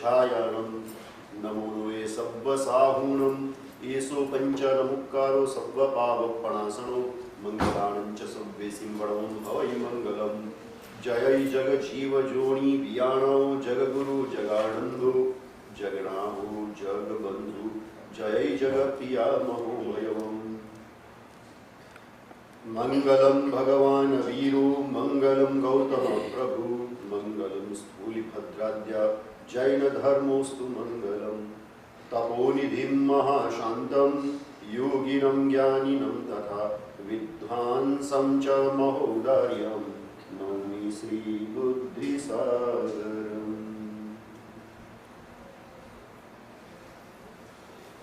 सर्वध्यायानं नमो वे सब्बसाहूनं येषो पञ्चनमुक्कारो सब्बपावपणासनो मंगलानं च सब्बे सिंहणं भवै मंगलम् जय जगजीव जोणी बियाणो जगगुरु जगानंदो जगनाभो जगबंधु जय जगप्रिया महोमयम् मंगलम भगवान वीरो मंगलम गौतम प्रभु मंगलम स्थूलिभद्राद्या जैन धर्मोस्तु मंगलम तपोनिधिं महाशांतं योगिनं ज्ञानिनं तथा विद्वांसं च महोदार्यं नौमि श्री बुद्धिसागरम्।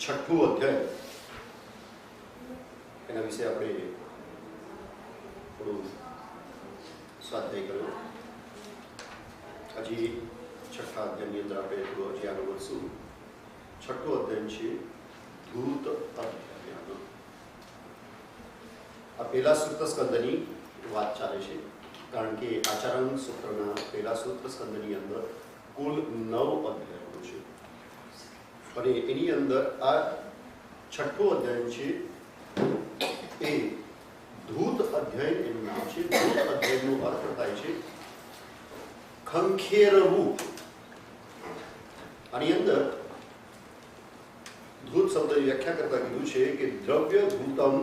छठो अध्याय एना विषे આપણે થોડું સ્વાધ્યાય કર્યો. હજી છઠ્ઠા અધ્યાયની અંદર આપણે થોડું હજી આગળ વધશું. છઠ્ઠો અધ્યાય છે ધૂત અધ્યાય. આ પહેલા સૂત્ર સ્કંદની વાત ચાલે છે, કારણ કે આચરણ સૂત્રના પહેલા સૂત્ર સ્કંદની અંદર કુલ 9 અધ્યાયો છે અને એની અંદર આ છઠ્ઠો અધ્યાય છે એ ધૂત અધ્યાય એનું નામ છે. ધૂત અધ્યાયનો અર્થ થાય છે ખંખેરવું. આની અંદર ધૂત શબ્દની વ્યાખ્યા કરતા કીધું છે કે દ્રવ્ય ધૂતમ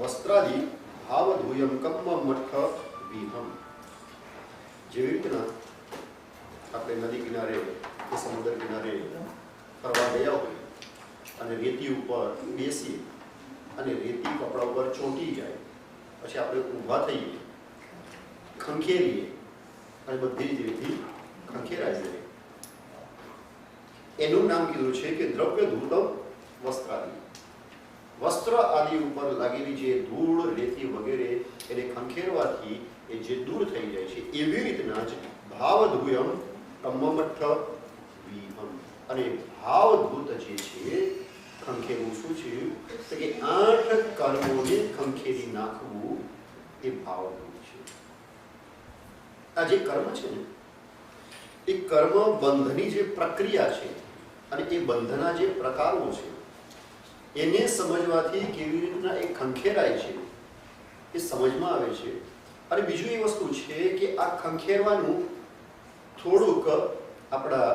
વસ્ત્રાદિ ભાવધૂયમ કમ્મ મઠ વિહમ. જેવી રીતના આપણે નદી કિનારે કે સમુદ્ર કિનારે ફરવા ગયા હોય અને રેતી ઉપર બેસીએ અને રેતી કપડા ઉપર ચોંટી જાય, પછી આપણે ઊભા થઈએ, ખંખેરીએ અને બધી જ રેતી ખંખેરાઈ જાય. એનું નામ કીધું છે કે દ્રવ્ય ધૂતમ વસ્ત્રાદિ. વસ્ત્ર આદિ ઉપર લાગેલી જે ધૂળ રેતી વગેરે એને ખંખેરવાથી એ જે દૂર થઈ જાય છે. એવી રીતના જ ભાવધૂયમ કમ્મમઠ વિહમ. અને ભાવધૂત જે છે ખંખેરવું શું છે તો કે 8 કર્મોને ખંખેરી નાખવું એ ભાવધૂત છે. આ જે કર્મ છે ને એ કર્મ બંધની જે પ્રક્રિયા છે અને એ બંધના જે પ્રકારો છે એને સમજવાથી કેવી રીતના એ ખંખેરાય છે એ સમજમાં આવે છે. અને બીજું એ વસ્તુ છે કે આ ખંખેરવાનું થોડુંક આપણા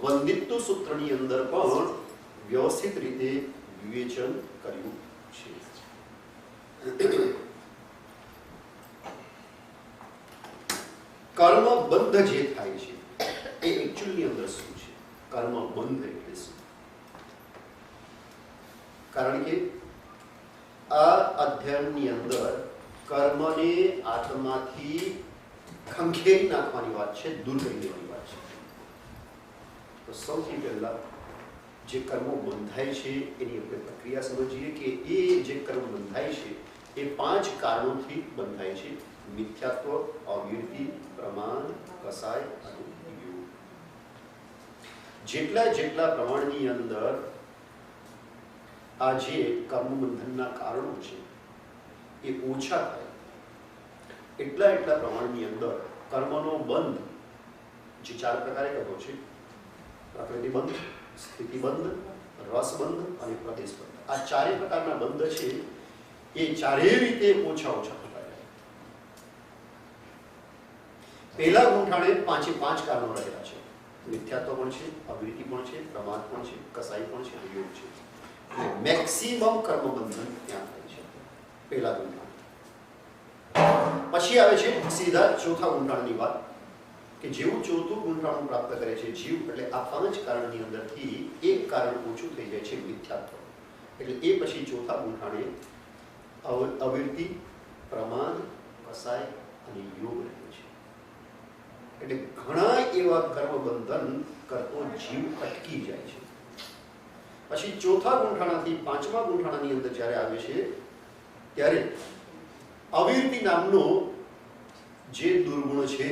વંદિત્વ સૂત્રની અંદર પણ વ્યવસ્થિત રીતે વિવેચન કર્યું છે. કર્મ બંધ જે થાય છે એ એકચ્યુઅલી અંદર શું છે? કર્મ બંધ એટલે શું? કારણ કે આ અધ્યાયની અંદર કર્મને આત્માથી ખંખેરી નાખવાની વાત છે, દૂર કરી દેવાની વાત છે. તો સૌથી પહેલા જે કર્મો બંધાય છે એની આપણે પ્રક્રિયા સમજીએ કે એ જે કર્મ બંધાય છે એ 5 કારણોથી બંધાય છે: મિથ્યાત્વ, અવિરતિ, પ્રમાણ, કસાય અને યોગ. જેટલા પ્રમાણની અંદર આ જે કર્મ બંધનના કારણો છે એ ઓછા થાય એટલા પ્રમાણની અંદર કર્મનો બંધ જે 4 પ્રકારે કર્યો છે: પ્રકૃતિ બંધ, સ્થિતિ બંધ, રસ બંધ અને પ્રદેશ બંધ. આ 4 પ્રકારના બંધ છે એ ચારેય રીતે ઓછા થતા જાય. પહેલા ગુંઠાણે 5 કારણો રહેલા છે: મિથ્યાત્વ પણ છે, અવિરતિ પણ છે, પ્રમાદ પણ છે, કસાઈ પણ છે, યોગ છે. મેક્સિમમ કર્મ બંધન ત્યાં થાય છે પહેલા ગુંઠાણ. પછી આવે છે સીધા ચોથા ગુંઠાણની વાત કે જેવું ચોથું ગુંઠાણું પ્રાપ્ત કરે છે જીવ, એટલે આ 5 કારણની અંદરથી એક કારણ ઓછું થઈ જાય છે, મિથ્યાત્વ. એટલે એ પછી ચોથા ગુંઠાણે અવિરતિ, પ્રમાદ, કસાય અને યોગ રહે છે. એટલે ઘણા એવા કર્મ બંધન કરતો જીવ અટકી જાય છે. પછી ચોથા ગુંઠાણાથી 5મા ગુંઠાણાની અંદર જ્યારે આવે છે ત્યારે અવિરતિ નામનો જે દુર્ગુણ છે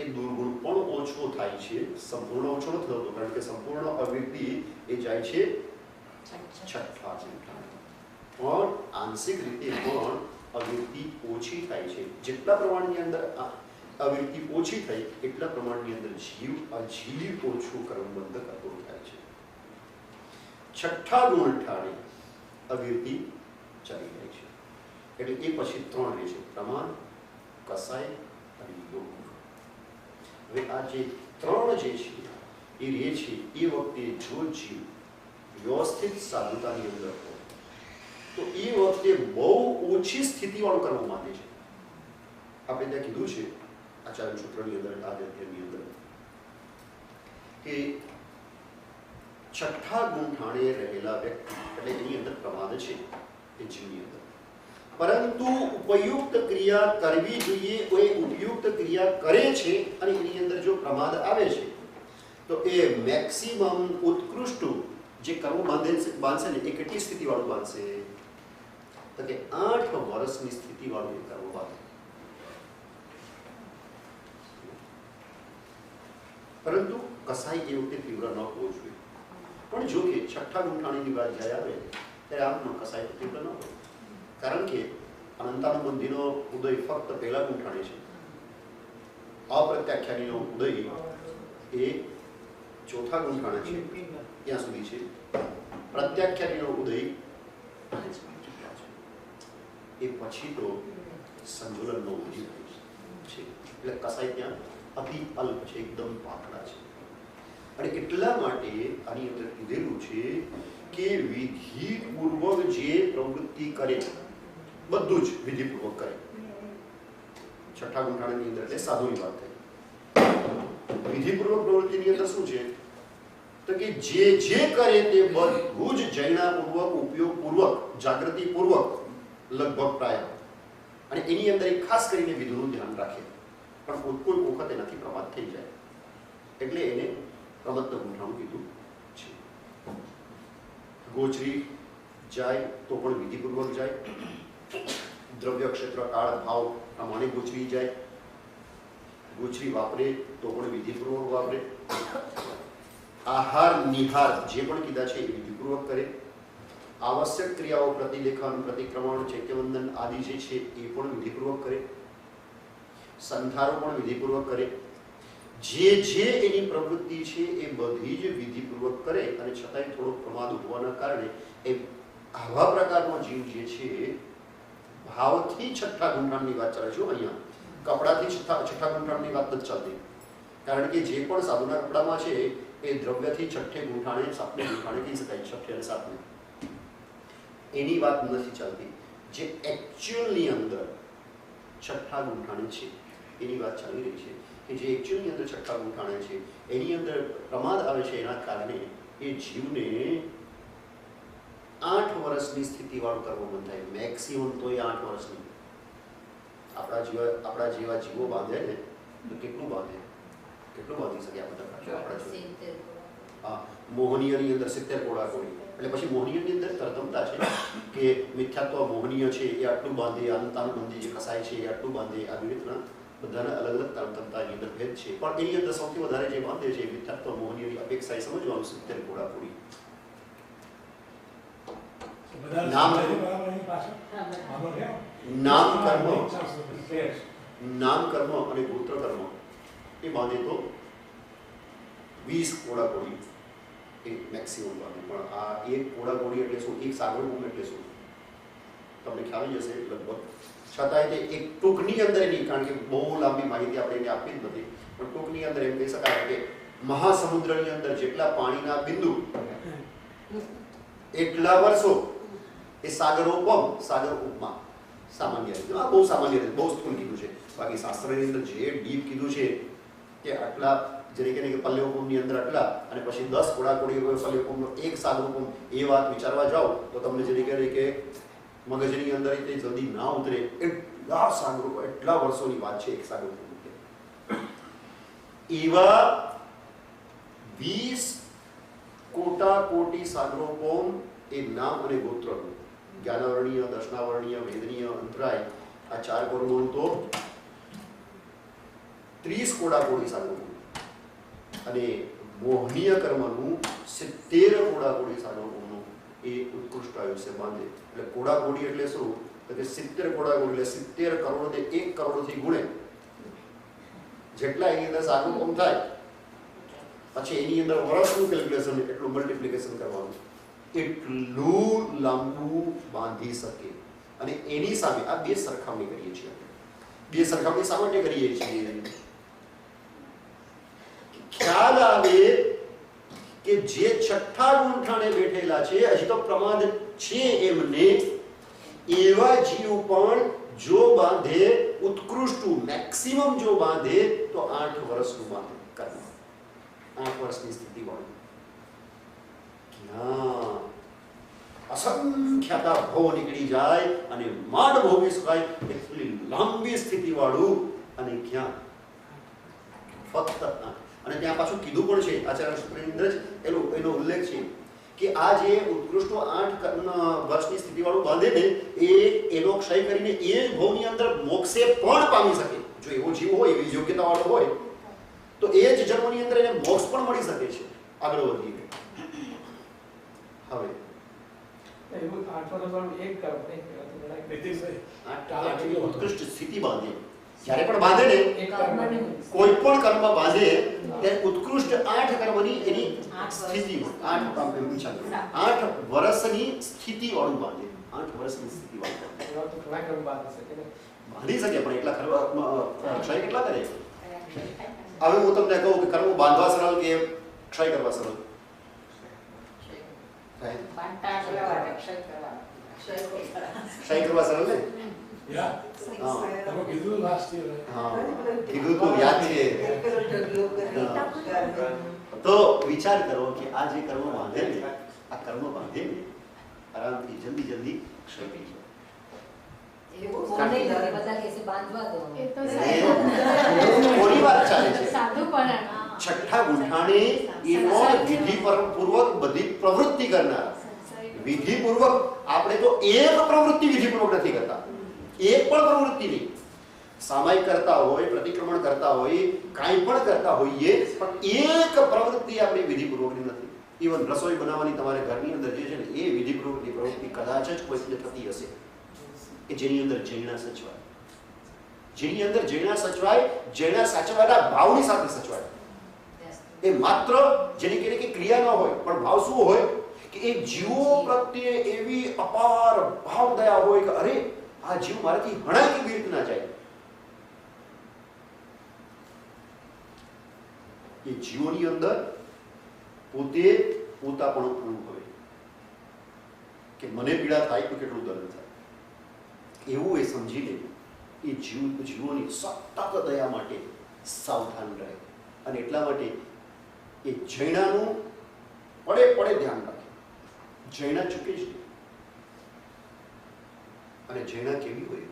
એ દુર્ગુણ પણ ઓછો થાય છે. સંપૂર્ણ ઓછો નથી થતો, કારણ કે સંપૂર્ણ અવિરતિ એ જાય છે છઠ્ઠા ગુંઠાણે. પણ આંશિક રીતે પણ અવિરતિ ઓછી થાય છે. જેટલા પ્રમાણની અંદર અવિરતિ ઓછી થઈ એટલા પ્રમાણની અંદર જીવ અજીવ ઓછું કર્મબંધ કરતો થાય છે. છઠ્ઠા ગુણ ઠાણે અવિરતિ ચાલી જાય છે. એટલે એ પછી ત્રણ રહે છે: પ્રમાદ, કસાય અને યોગ. હવે આ જે ત્રણ જે છે એ રહે છે એ વખતે જો જીવ વ્યવસ્થિત સાધુતાની અંદર હોય તો એ વખતે બહુ ઓછી સ્થિતિવાળું કરવા માંગે છે. આપણે ત્યાં કીધું છે આચાર્ય સૂત્રની અંદર, આ અધ્યાયની અંદર, કે છઠ્ઠા ગુણ ઠાણે રહેલા વ્યક્તિ એટલે એની અંદર પ્રમાદ છે એ જીવની અંદર, પરંતુ ઉપયુક્ત ક્રિયા કરવી જોઈએ. એ ઉપયુક્ત ક્રિયા કરે છે અને એની અંદર જો પ્રમાદ આવે છે તો એ મેક્સિમમ ઉત્કૃષ્ટ જે કર્મ બાંધશે ને એ કેટલી સ્થિતિ વાળું બાંધશે? તો કે 8 વર્ષની સ્થિતિ વાળું એ કર્મ બાંધે. પરંતુ કસાઈ એ વખતે તીવ્ર ન હોવો જોઈએ. પણ જો કે છઠ્ઠા ગુંઠાણીની વાત જ્યારે આવે ત્યારે આમ કસાઈ તો તીવ્ર ન હોય, કારણ કે અનંતાનુબંધીનો ઉદય ફક્ત પહેલા ગુંઠાણી છે. અપ્રત્યાખ્યાનીનો ઉદય એ ચોથા ગુંઠાણા છે ત્યાં સુધી છે. પ્રત્યાખ્યાનીનો ઉદય એ પછી તો સંજોલનનો ઉદય છે. એટલે કસાઈ ત્યાં અતિ અલ્પ છે, એકદમ પાતળા છે. અને એટલા માટે આની અંદર કીધેલું છે કે વિધિપૂર્વક જે પ્રવૃત્તિ કરે બધું જ વિધિપૂર્વક કરે. છઠ્ઠા ગુંઠાણાની અંદર એટલે સાધુની વાત થઈ. વિધિપૂર્વક પ્રવૃત્તિની અંદર શું છે તો કે જે કરે તે બધું જ જૈનાપૂર્વક, ઉપયોગપૂર્વક, જાગૃતિપૂર્વક લગભગ પ્રાય, અને એની અંદર ખાસ કરીને વિધિનું ધ્યાન રાખે. પણ કોઈ વખત એનાથી પ્રમાદ થઈ જાય એટલે એને પ્રમત્ત ગુંઠાણું કીધું છે. ગોચરી જાય તો પણ વિધિપૂર્વક જાય, દ્રવ્ય ક્ષેત્ર કાળ ભાવ પ્રમાણે ગોચરી જાય, ગોચરી વાપરે તો પણ વિધિપૂર્વક વાપરે, આહાર નિહાર જે પણ કીધા છે એ વિધિપૂર્વક કરે, આવશ્યક ક્રિયાઓ પ્રતિલેખન, પ્રતિક્રમણ, ચૈત્યવંદન આદિ જે છે એ પણ વિધિપૂર્વક કરે, સંધારો પણ વિધિપૂર્વક કરે. જે એની પ્રવૃત્તિ છે એ બધી જ વિધિપૂર્વક કરે, અને છતાંય થોડો પ્રમાદ હોવાના કારણે એ આવા પ્રકારનો જીવ જે છે ભાવથી છઠ્ઠા ગુંઠાણની વાત ચાલે છે. અહીંયા કપડાથી છઠ્ઠા ગુંઠાણની વાત નથી ચાલતી, કારણ કે જે પણ સાધુના કપડામાં છે એ દ્રવ્યથી છઠ્ઠે ગુંઠાણે, સાતમે ગુંઠાણે કહી શકાય, છઠ્ઠે અને સાતમે, એની વાત નથી ચાલતી. જે એકચ્યુઅલની અંદર છઠ્ઠા ગુંઠાણે છે એની વાત ચાલી રહી છે, કે જે એકચ્યુઅલની અંદર છઠ્ઠા ગુંઠાણે છે એની અંદર પ્રમાદ આવે છે. એના કારણે એ જીવને 8 વર્ષની સ્થિતિવાળું કરવું મન થાય. મેક્સિમમ તો એ 8 વર્ષની. આપણા જેવા જીવો બાંધે ને તો કેટલું બાંધી શકે આ બધા? મોહનીયની અંદર 70 કોડા કોડી, એટલે પછી મોહનીયની અંદર તરતમતા છે કે મિથ્યાત્વ મોહનીય છે એ આટલું બાંધે, અનંતાનુબંધી જે કસાય છે એ આટલું બાંધે. આવી રીતના બધાના અલગ અલગ તરતમતાની અંદર ભેદ છે. પણ એની અંદર સૌથી વધારે જે બાંધે છે મિથ્યાત્વ મોહનીયની અપેક્ષાએ સમજવાનું 70 કોડા કોડી. નામ કર્મ અને ગોત્ર કર્મ એ બાંધે તો 20 કોડા કોડી એ મેક્સિમમ બાંધે. પણ આ એક કોડા કોડી એટલે શું? એક સાગરપુમ એટલે શું? તમને ખ્યાલ જશે લગભગ. છતાંય તે એક ટૂંકની અંદર નહીં, કારણ કે બહુ લાંબી માહિતી આપણે એને આપી જ નથી, પણ ટૂંકની અંદર એમ કહી શકાય કે મહાસમુદ્રની અંદર જેટલા પાણીના બિંદુ એટલા વર્ષો એ સાગરોપમ, સાગર ઉપમા સામાન્ય રીતે, બહુ સામાન્ય રીતે, બહુ સ્થૂળ કીધું છે. બાકી શાસ્ત્રની અંદર જે ડીપ કીધું છે કે આટલા જરીકે કે પલ્યોપમની અંદર આટલા, અને પછી 10 કોડા કોડી પલ્યોપમનો એક સાગરોપમ, એ વાત વિચારવા જાઓ તો તમને જરીકે કે મગજની અંદર તે જલ્દી ના ઉતરે. એટલા સાગરોપમ, એટલા વર્ષોની વાત છે એક સાગરોપમ. એવા 20 કોટી સાગરોપમ એ નામ અને ગોત્રનું, જ્ઞાનાવરણીય, દર્શનાવરણીય, વેદનીય, અંતરાય, આ 4 કર્મોનું તો 30 કોડા કોડી સાગરોપમ, અને મોહનીય કર્મનું 70 કોડા કોડી સાગરોપમનું એ ઉત્કૃષ્ટ આયુષ્ય બાંધે. એટલે કોડા કોડી એટલે શું? તો કે 70 કોડા કોડી એટલે 70 કરોડ ને 1 કરોડથી ગુણે જેટલા એની અંદર સાગું કોમ થાય પછી એની અંદર વર્ષનું કેલ્ક્યુલેશન એટલું મલ્ટિપ્લિકેશન કરવાનું એટલું લાંબુ બાંધી શકે. અને એની સામે આ બે સરખામણી કરીએ છીએ. બે સરખામણી શા માટે કરીએ છીએ? ખ્યાલ આવે કે જે છઠ્ઠા ગુંઠાણે બેઠેલા છે હજી તો પ્રમાદ છે એમને, એવા જીવ પણ જો બાંધે ઉત્કૃષ્ટ મેક્સિમમ જો બાંધે તો 8 વર્ષનું બાંધે કર્મ. 8 વર્ષની સ્થિતિ વાળું ક્યાં અસંખ્યતા ભવ નીકળી જાય અને માંડ ભોગવી શકાય એટલી લાંબી સ્થિતિ વાળું. અને ક્યાં ફક્ત અને ત્યાં પાછું કીધું પણ છે આચાર્ય સૂત્રની અંદર જ એનો ઉલ્લેખ છે કે આ જે ઉત્કૃષ્ટ 8 વર્ષની સ્થિતિ વાળું બાંધે ને એનો ક્ષય કરીને એ જ ભવની અંદર મોક્ષે પણ પામી શકે. જો એવો જીવ હોય, એવી યોગ્યતા વાળો હોય તો એ જ જન્મની અંદર એને મોક્ષ પણ મળી શકે છે. આગળ વધીએ. હવે એવું 8 વર્ષનું એક કર્મ નહીં આટલી ઉત્કૃષ્ટ સ્થિતિ બાંધે. જ્યારે પણ બાંધે ને કોઈ પણ કર્મ બાંધે ત્યારે ઉત્કૃષ્ટ 8 કર્મની એની સ્થિતિ 8 વર્ષની સ્થિતિ વાળું બાંધે. 8 વર્ષની સ્થિતિ વાળું બાંધી શકે. પણ એટલા ક્ષય કેટલા કરે? હવે હું તમને કહું કે કર્મ બાંધવા સરળ કે ક્ષય કરવા સરળ? ક્ષય કરવા સરળ ને? કીધું તો યાદ છે. તો વિચાર કરો કે આ જે કર્મ બાંધે ને, આ કર્મ બાંધે ને આરામથી જલ્દી ક્ષય થઈ જાય. થોડી વાર ચાલે છે. છઠ્ઠા ગુંઠાણે એનો વિધિપૂર્વક બધી પ્રવૃત્તિ કરનાર. વિધિપૂર્વક આપણે તો એક પ્રવૃત્તિ વિધિપૂર્વક નથી કરતા, એક પણ પ્રવૃત્તિ નહીં. સામાયિક કરતા હોય, પ્રતિક્રમણ કરતા હોય, કાંઈ પણ કરતા હોઈએ, પણ એક પ્રવૃત્તિ આપણી વિધિપૂર્વકની નથી. ઇવન રસોઈ બનાવવાની તમારે ઘરની અંદર જે છે ને એ વિધિપૂર્વકની પ્રવૃત્તિ કદાચ જ કોઈને થતી હશે કે જેની અંદર જૈણા સચવાય. જેની અંદર જૈણા સચવાય, જૈણા સાચવાના ભાવની સાથે સચવાય. એ માત્ર જેની કે ક્રિયા ન હોય પણ ભાવ શું હોય કે એ જીવો પ્રત્યે એવી અપાર ભાવ દયા હોય કે અરે આ જીવ મારાથી હણાય કેવી રીતે ના જાય. એ જીવોની અંદર પોતે પોતાપણું અનુભવે કે મને પીડા થાય તો કેટલું દર્દ થાય, એવું એ સમજી લે. એ જીવોની સતત દયા માટે સાવધાન રહે. અને એટલા માટે એ જૈનાનું પડે ધ્યાન રાખે. જૈના ચૂકે જ નહીં. અને જૈના કેવી હોય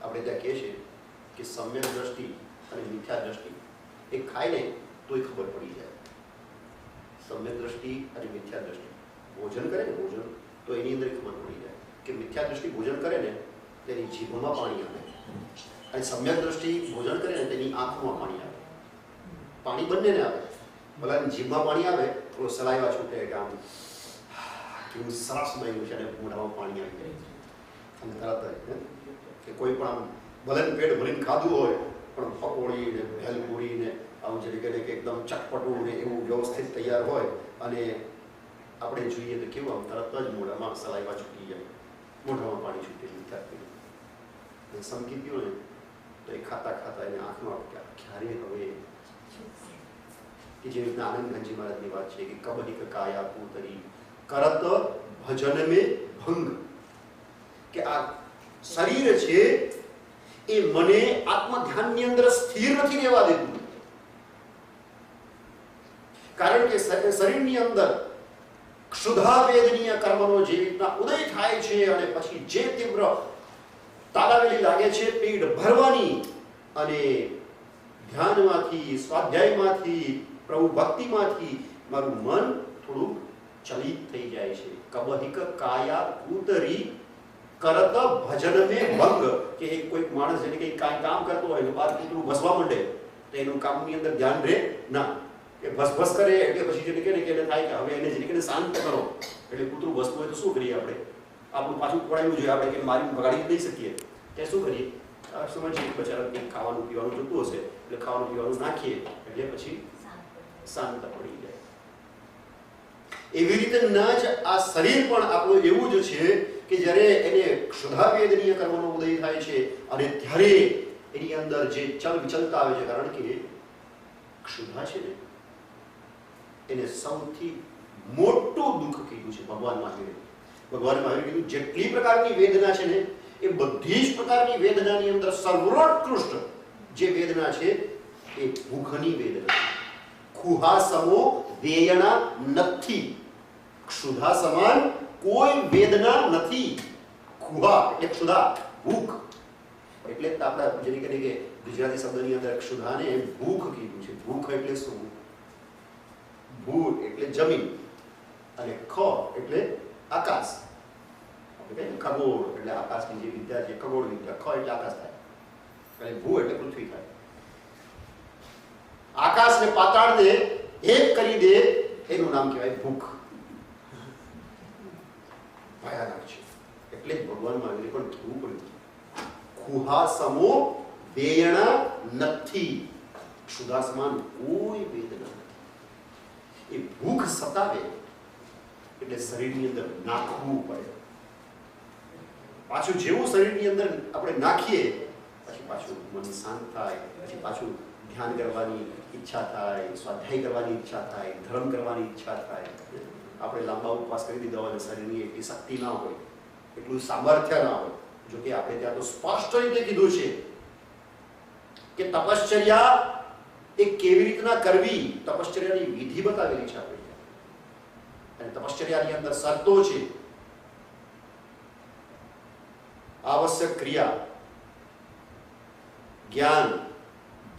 આપણે ત્યાં કહે છે કે સમ્યક દ્રષ્ટિ અને મિથ્યા દ્રષ્ટિ એ ખાય ને તોય ખબર પડી જાય. સમ્યક દ્રષ્ટિ અને મિથ્યા દ્રષ્ટિ ભોજન કરે ને ભોજન તો એની અંદર ખબર પડી જાય કે મિથ્યા દ્રષ્ટિ ભોજન કરે ને તેની જીભમાં પાણી આવે અને સમ્યક દ્રષ્ટિ ભોજન કરે ને તેની આંખમાં પાણી આવે. પાણી બંનેને આવે. ભલાની જીભમાં પાણી આવે તો સલાઈવા છૂટે કે આમ કેવું સરસ બન્યું છે અને મોઢામાં પાણી આવી જાય. અને તરત કે કોઈ પણ આમ ભલે પેટ ભરીને ખાધું હોય પણ પકોડી ને ભેલપુરી ને આવું જે કે એકદમ ચટપટું ને એવું વ્યવસ્થિત તૈયાર હોય અને આપણે જોઈએ તો કેવું આમ તરત જ મોઢામાં સલાઈવા છૂટી જાય, મોઢામાં પાણી છૂટેલું થાય. સમકી ગયું ને તો એ ખાતા એને આંખમાં ક્યારે હવે કે જે રીતના આનંદ ઘનજી મહારાજની વાત છે કે કબહિક કાયા પૂતરી કરત ભજન મે ભંગ, કે આ શરીર છે એ મને આત્મ ધ્યાનની અંદર સ્થિર નથી રહેવા દેતું. કારણ કે શરીરની અંદર ક્ષુધા વેદનીય કર્મનો જે રીતના ઉદય થાય છે અને પછી જે તીવ્ર તાલાવેલી લાગે છે પેટ ભરવાની અને ધ્યાનમાંથી સ્વાધ્યાયમાંથી પ્રભુ ભક્તિમાંથી મારું મન થોડું ચલિત થઈ જાય છે. કબહિક કાયા કૂતરી કરત ભજન મે ભંગ, કે કોઈ માણસ જેને કંઈ કામ કરતો હોય તો બાર કૂતરું ભસવા માંડે તો એનું કામની અંદર ધ્યાન રહે ના. એ ભસભસ કરે એટલે પછી જેને કે એને થાય કે હવે એને જેને શાંત કરો એટલે કૂતરું ભસતું હોય તો શું કરીએ આપણે? આપણું પાછું પડાયું જોઈએ આપણે કે મારી ભગાડી નહીં શકીએ ત્યાં શું કરીએ? સમજીએ બચારા કંઈક ખાવાનું પીવાનું જોતું હશે એટલે ખાવાનું પીવાનું નાખીએ એટલે પછી શાંત પડી જાય. એવી રીતે ના જ આ શરીર પણ આપણું એવું જ છે કે જ્યારે એને ક્ષુધાવેદનીય કર્મનો ઉદય થાય છે અને ત્યારે એની અંદર જે ચલ વિચલતા આવે છે, કારણ કે ક્ષુધા છે ને એને સૌથી મોટું દુઃખ કીધું છે ભગવાન મહાવીરે. ભગવાન મહાવીરે કીધું જેટલી પ્રકારની વેદના છે ને એ બધી જ પ્રકારની વેદનાની અંદર સર્વોત્કૃષ્ટ જે વેદના છે એ ભૂખની વેદના છે. ખુહા સમો વેયણા નથી. ક્ષુધા સમાન કોઈ વેદના નથી. ખુહા એટલે ક્ષુધા, ભૂખ. એટલે જ આપણે જેને કહીએ કે ગુજરાતી શબ્દની અંદર ક્ષુધાને ભૂખ કીધું છે. ભૂખ એટલે શું? ભૂ એટલે જમીન અને ખ એટલે આકાશ. ખગોળ એટલે આકાશની જે વિદ્યા છે ખગોળ વિદ્યા. ખ એટલે આકાશ થાય અને ભૂ એટલે પૃથ્વી થાય. આકાશ ને પાતાળ ને એક કરી દે એનું નામ કહેવાય ભૂખ. ભયાનક છે. એટલે જ ભગવાન મહાવીરે પણ કહેવું પડ્યું ખુહા સમો વેયણા નથી. ક્ષુધા સમાન કોઈ વેદના નથી. એ ભૂખ સતાવે એટલે શરીરની અંદર નાખવું પડે. પાછું જેવું શરીરની અંદર આપણે નાખીએ પછી પાછું મન શાંત થાય, પછી પાછું ધ્યાન કરવાની ઈચ્છા થાય, સ્વાધ્યાય કરવાની ઈચ્છા થાય, ધર્મ કરવાની ઈચ્છા થાય. આપણે લાંબા ઉપવાસ કરી દીધા હોય અને શરીરની એટલી શક્તિ ના હોય, એટલું સામર્થ્ય ના હોય. જો કે આપણે ત્યાં તો સ્પષ્ટ રીતે કીધું છે કે તપશ્ચર્યા એ કેવી રીતના કરવી, તપશ્ચર્યાની વિધિ બતાવેલી છે આપણે. અને તપશ્ચર્યાની અંદર શરતો છે. આવશ્યક ક્રિયા, જ્ઞાન,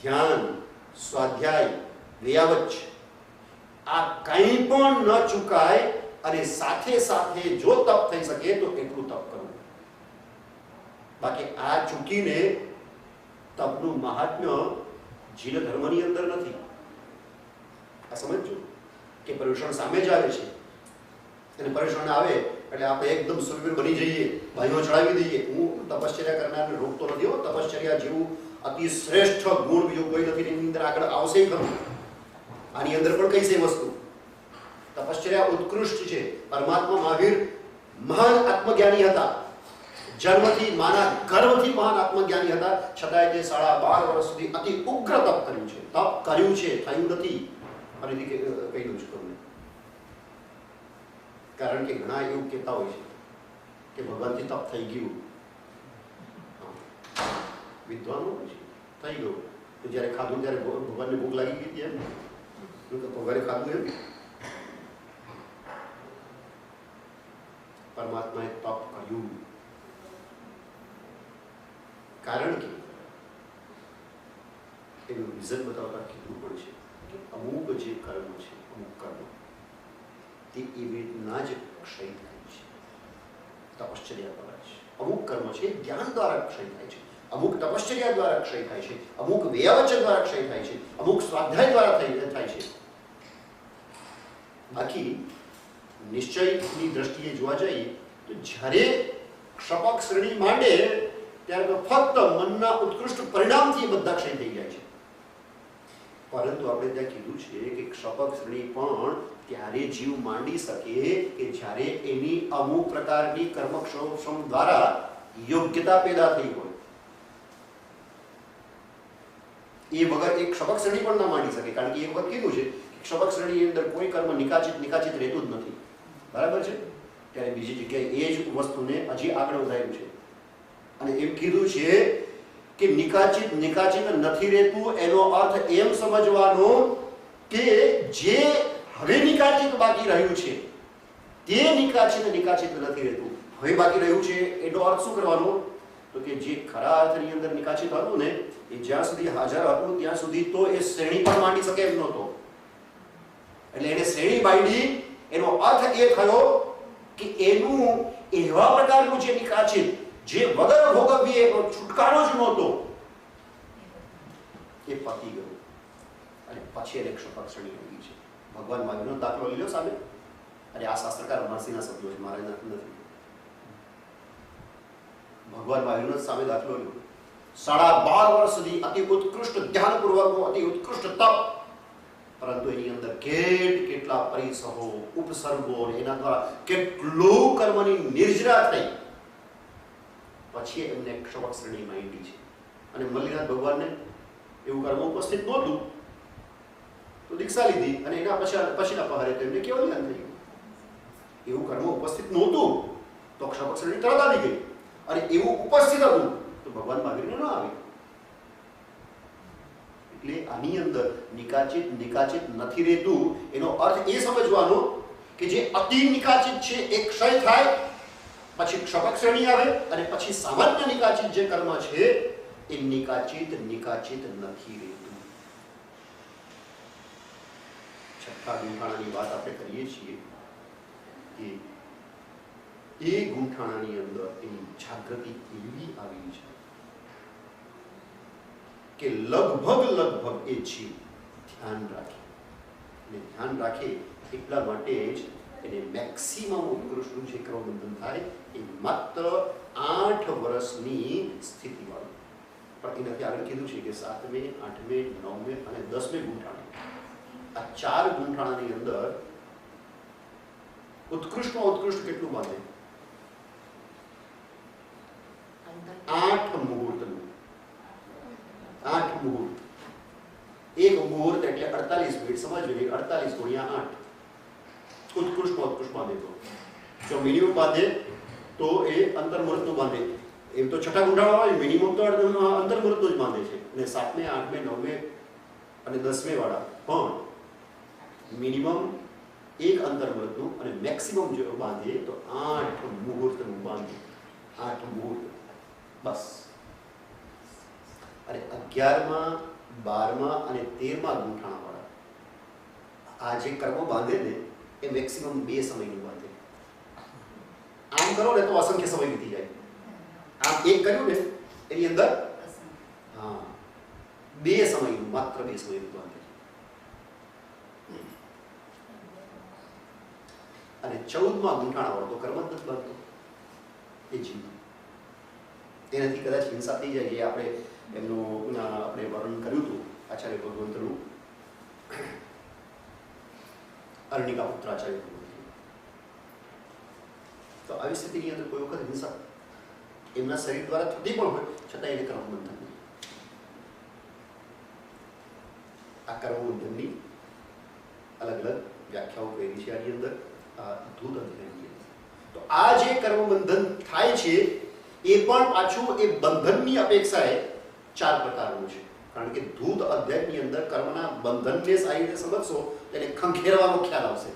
ધ્યાન, સ્વાધ્યાય, વ્યાવચ, આ કંઈ પણ ન ચૂકાય. અને સાથે સાથે જો તપ થઈ શકે તો એટલું તપ કરવું. બાકી આ ચૂકીને તપનું મહાત્મ્ય જીન ધર્મની અંદર નથી. આ સમજો કે પર્યુષણ સામે જ આવે છે અને પર્યુષણ આવે એટલે આપણે એકદમ સુરવીર બની જઈએ, ભાઈઓ ચડાવી દઈએ. હું તપશ્ચર્યા કરનારને રોકતો નથી હો. તપશ્ચર્યા જેવું અતિ શ્રેષ્ઠ ગુણ બીજો કોઈ નથી. એની અંદર આગળ આવશે ખરું. આની અંદર પણ કઈ છે વસ્તુ. તપશ્ચર્યા ઉત્કૃષ્ટ છે. પરમાત્મા મહાવીર મહાન આત્મજ્ઞાની હતા. જન્મથી માના ગર્ભથી મહાન આત્મજ્ઞાની હતા. છતાંય તે 12.5 વર્ષ સુધી અતિ ઉગ્ર તપ કર્યું છે. તપ કર્યું છે, થયું નથી. ફરીથી કહી દઉં છું તમને. કારણ કે ઘણા એવું કહેતા હોય છે કે ભગવાનથી તપ થઈ ગયું. વિદ્વાનો હોય છે થઈ ગયું તો જ્યારે ખાધું ત્યારે ભગવાનને ભૂખ લાગી ગઈ હતી એમ. ભગવાને ખાધું એમ. પરમાત્માએ તપ કર્યું કારણ કે એનું રીઝન બતાવતા કીધું પણ છે અમુક જે કર્મ છે, અમુક કર્મ તે એવી રીતના જ ક્ષય થાય છે તપશ્ચર્યા દ્વારા છે. અમુક કર્મ છે જ્ઞાન દ્વારા ક્ષય થાય છે, અમુક તપશ્ચર્યા દ્વારા ક્ષય થાય છે, અમુક વ્યાવચન દ્વારા ક્ષય થાય છે, અમુક સ્વાધ્યાય દ્વારા થાય છે. બાકી નિશ્ચયની દ્રષ્ટિએ જોવા જઈએ તો જ્યારે ક્ષપક શ્રેણી માંડે ત્યારે ફક્ત મનના ઉત્કૃષ્ટ પરિણામથી બધા ક્ષય થઈ જાય છે. પરંતુ આપણે ત્યાં કીધું છે કે ક્ષપક શ્રેણી પણ ત્યારે જીવ માંડી શકે કે જ્યારે એની અમુક પ્રકારની કર્મક્ષમ દ્વારા યોગ્યતા પેદા થઈ હોય. એ વગર એક ક્ષપક શ્રેણી પણ ના માંડી શકે. કારણ કે એ વખત કીધું છે ક્ષપક શ્રેણીની અંદર કોઈ કર્મ નિકાચિત રહેતું જ નથી. બરાબર છે. ત્યારે બીજી જગ્યાએ એ જ વસ્તુને હજી આગળ વધાર્યું છે અને એમ કીધું છે કે નિકાચિત નથી રહેતું. એનો અર્થ એમ સમજવાનો કે જે હવે નિકાચિત બાકી રહ્યું છે તે નિકાચિત નથી રહેતું. હવે બાકી રહ્યું છે એનો અર્થ શું કરવાનો? તો કે જે ખરા અર્થની અંદર નિકાચિત હતું ને એ જ્યાં સુધી હાજર હતું ત્યાં સુધી તો એ શ્રેણી પણ માંડી શકે એમ નહોતો. એટલે એને શ્રેણી બાંધી. એનો અર્થ એ થયો કે એનું એવા પ્રકારનું જે નિકાચિત જે વગર ભોગવીએ એનો છુટકારો જ નહોતો એ પતી ગયું અને પછી એને ક્ષપક શ્રેણી આવી છે. ભગવાન મહાવીરનો દાખલો લીધો સામે. અને આ શાસ્ત્રકાર મહર્ષિના શબ્દો છે, મારા નથી. ભગવાન મહાવીરનો સામે દાખલો લીધો. 12.5 વર્ષ સુધી અતિ ઉત્કૃષ્ટ ધ્યાનપૂર્વકનું અતિ ઉત્કૃષ્ટ તપ, પરંતુ એની અંદર કેટલા પરિસહો, ઉપસર્ગો, એના દ્વારા કેટલું કર્મની નિર્જરા થઈ, પછી એમને ક્ષવક શ્રેણી માંડી છે. અને મલ્લિનાથ ભગવાનને એવું કર્મ ઉપસ્થિત નહોતું તો દીક્ષા લીધી, અને એના પછીના પહારે તો એમને કેવળ જ્ઞાન થઈ ગયું. એવું કર્મ ઉપસ્થિત નહોતું તો ક્ષવક શ્રેણી તરત આવી ગઈ, અને એવું ઉપસ્થિત હતું તો ભગવાન મહાવીરને ન આવી. એટલે આની અંદર નિકાચિત નથી રહેતું. એનો અર્થ એ સમજવાનો કે જે અતિ નિકાચિત છે એ ક્ષય થાય, પછી ક્ષપક શ્રેણી આવે, અને પછી સામાન્ય નિકાચિત જે કર્મ છે એ નિકાચિત નથી રહેતું. છઠ્ઠા ગુંઠાણાની વાત આપણે કરીએ છીએ કે એ ગુંઠાણાની અંદર એની જાગૃતિ એવી આવી છે કે લગભગ એ જીવ ધ્યાન રાખે એટલા માટે જ એને મેક્સિમમ ઉત્કૃષ્ટનું જે ક્રમબંધન થાય એ માત્ર 8 વર્ષની સ્થિતિવાળું. પણ એનાથી આગળ કીધું છે કે 7મે, 8મે, 9મે અને 10મે ગુંઠાણા, આ 4 ગુંઠાણાની અંદર ઉત્કૃષ્ટમાં ઉત્કૃષ્ટ કેટલું બાંધે? 8 મુહૂર્તનું. 8 મુહૂર્ત. એક મુહૂર્ત એટલે 48 મિનિટ. સમજવી, 48 ગુણ્યા 8 ઉત્કૃષ્ટમાં ઉત્કૃષ્ટ બાંધે. તો જો મિનિમમ બાંધે તો એ અંતર મુહૂર્તનું બાંધે. એમ તો છઠ્ઠા ગુંઠાણામાં હોય મિનિમમ તો અંતર મુહૂર્તનું જ બાંધે છે. અને 7મે, 8મે, 9મે અને 10મે વાળા પણ મિનિમમ એક અંતર મુહૂર્તનું અને મેક્સિમમ જો બાંધે તો 8 મુહૂર્તનું બાંધે. 8 મુહૂર્ત બસ. અને 11મા, 12મા અને 13મા ગુંઠાણા વાળા આ જે કર્મો બાંધે ને એ મેક્સિમમ 2 સમયનું બાંધે. આમ કરો ને તો અસંખ્ય સમય વીતી જાય. આમ એક કર્યું ને એની અંદર 2 સમયનું, માત્ર 2 સમયનું બાંધે. અને 14મા ગુંઠાણા વાળો તો કર્મ જ નથી બાંધતો એ જીવ. તેનાથી કદાચ હિંસા થઈ જાય. જે આપણે એમનું આપણે વર્ણન કર્યું હતું આચાર્ય ભગવંતનું, અરણિકા પુત્ર આચાર્ય ભગવંત. તો આવી સ્થિતિની અંદર કોઈ વખત હિંસા એમના શરીર દ્વારા થતી પણ હોય છતાં એને કર્મબંધન નહીં. આ કર્મબંધનની અલગ અલગ વ્યાખ્યાઓ કરી છે આની અંદર ધૂત અધ્યાયની અંદર. તો આ જે કર્મબંધન થાય છે એ પણ પાછું એ બંધનની અપેક્ષાએ 4 પ્રકારનું છે. કારણ કે ધૂત અધ્યાયની અંદર કર્મના બંધનને સારી રીતે સમજશો તેને ખંખેરવાનો ખ્યાલ આવશે.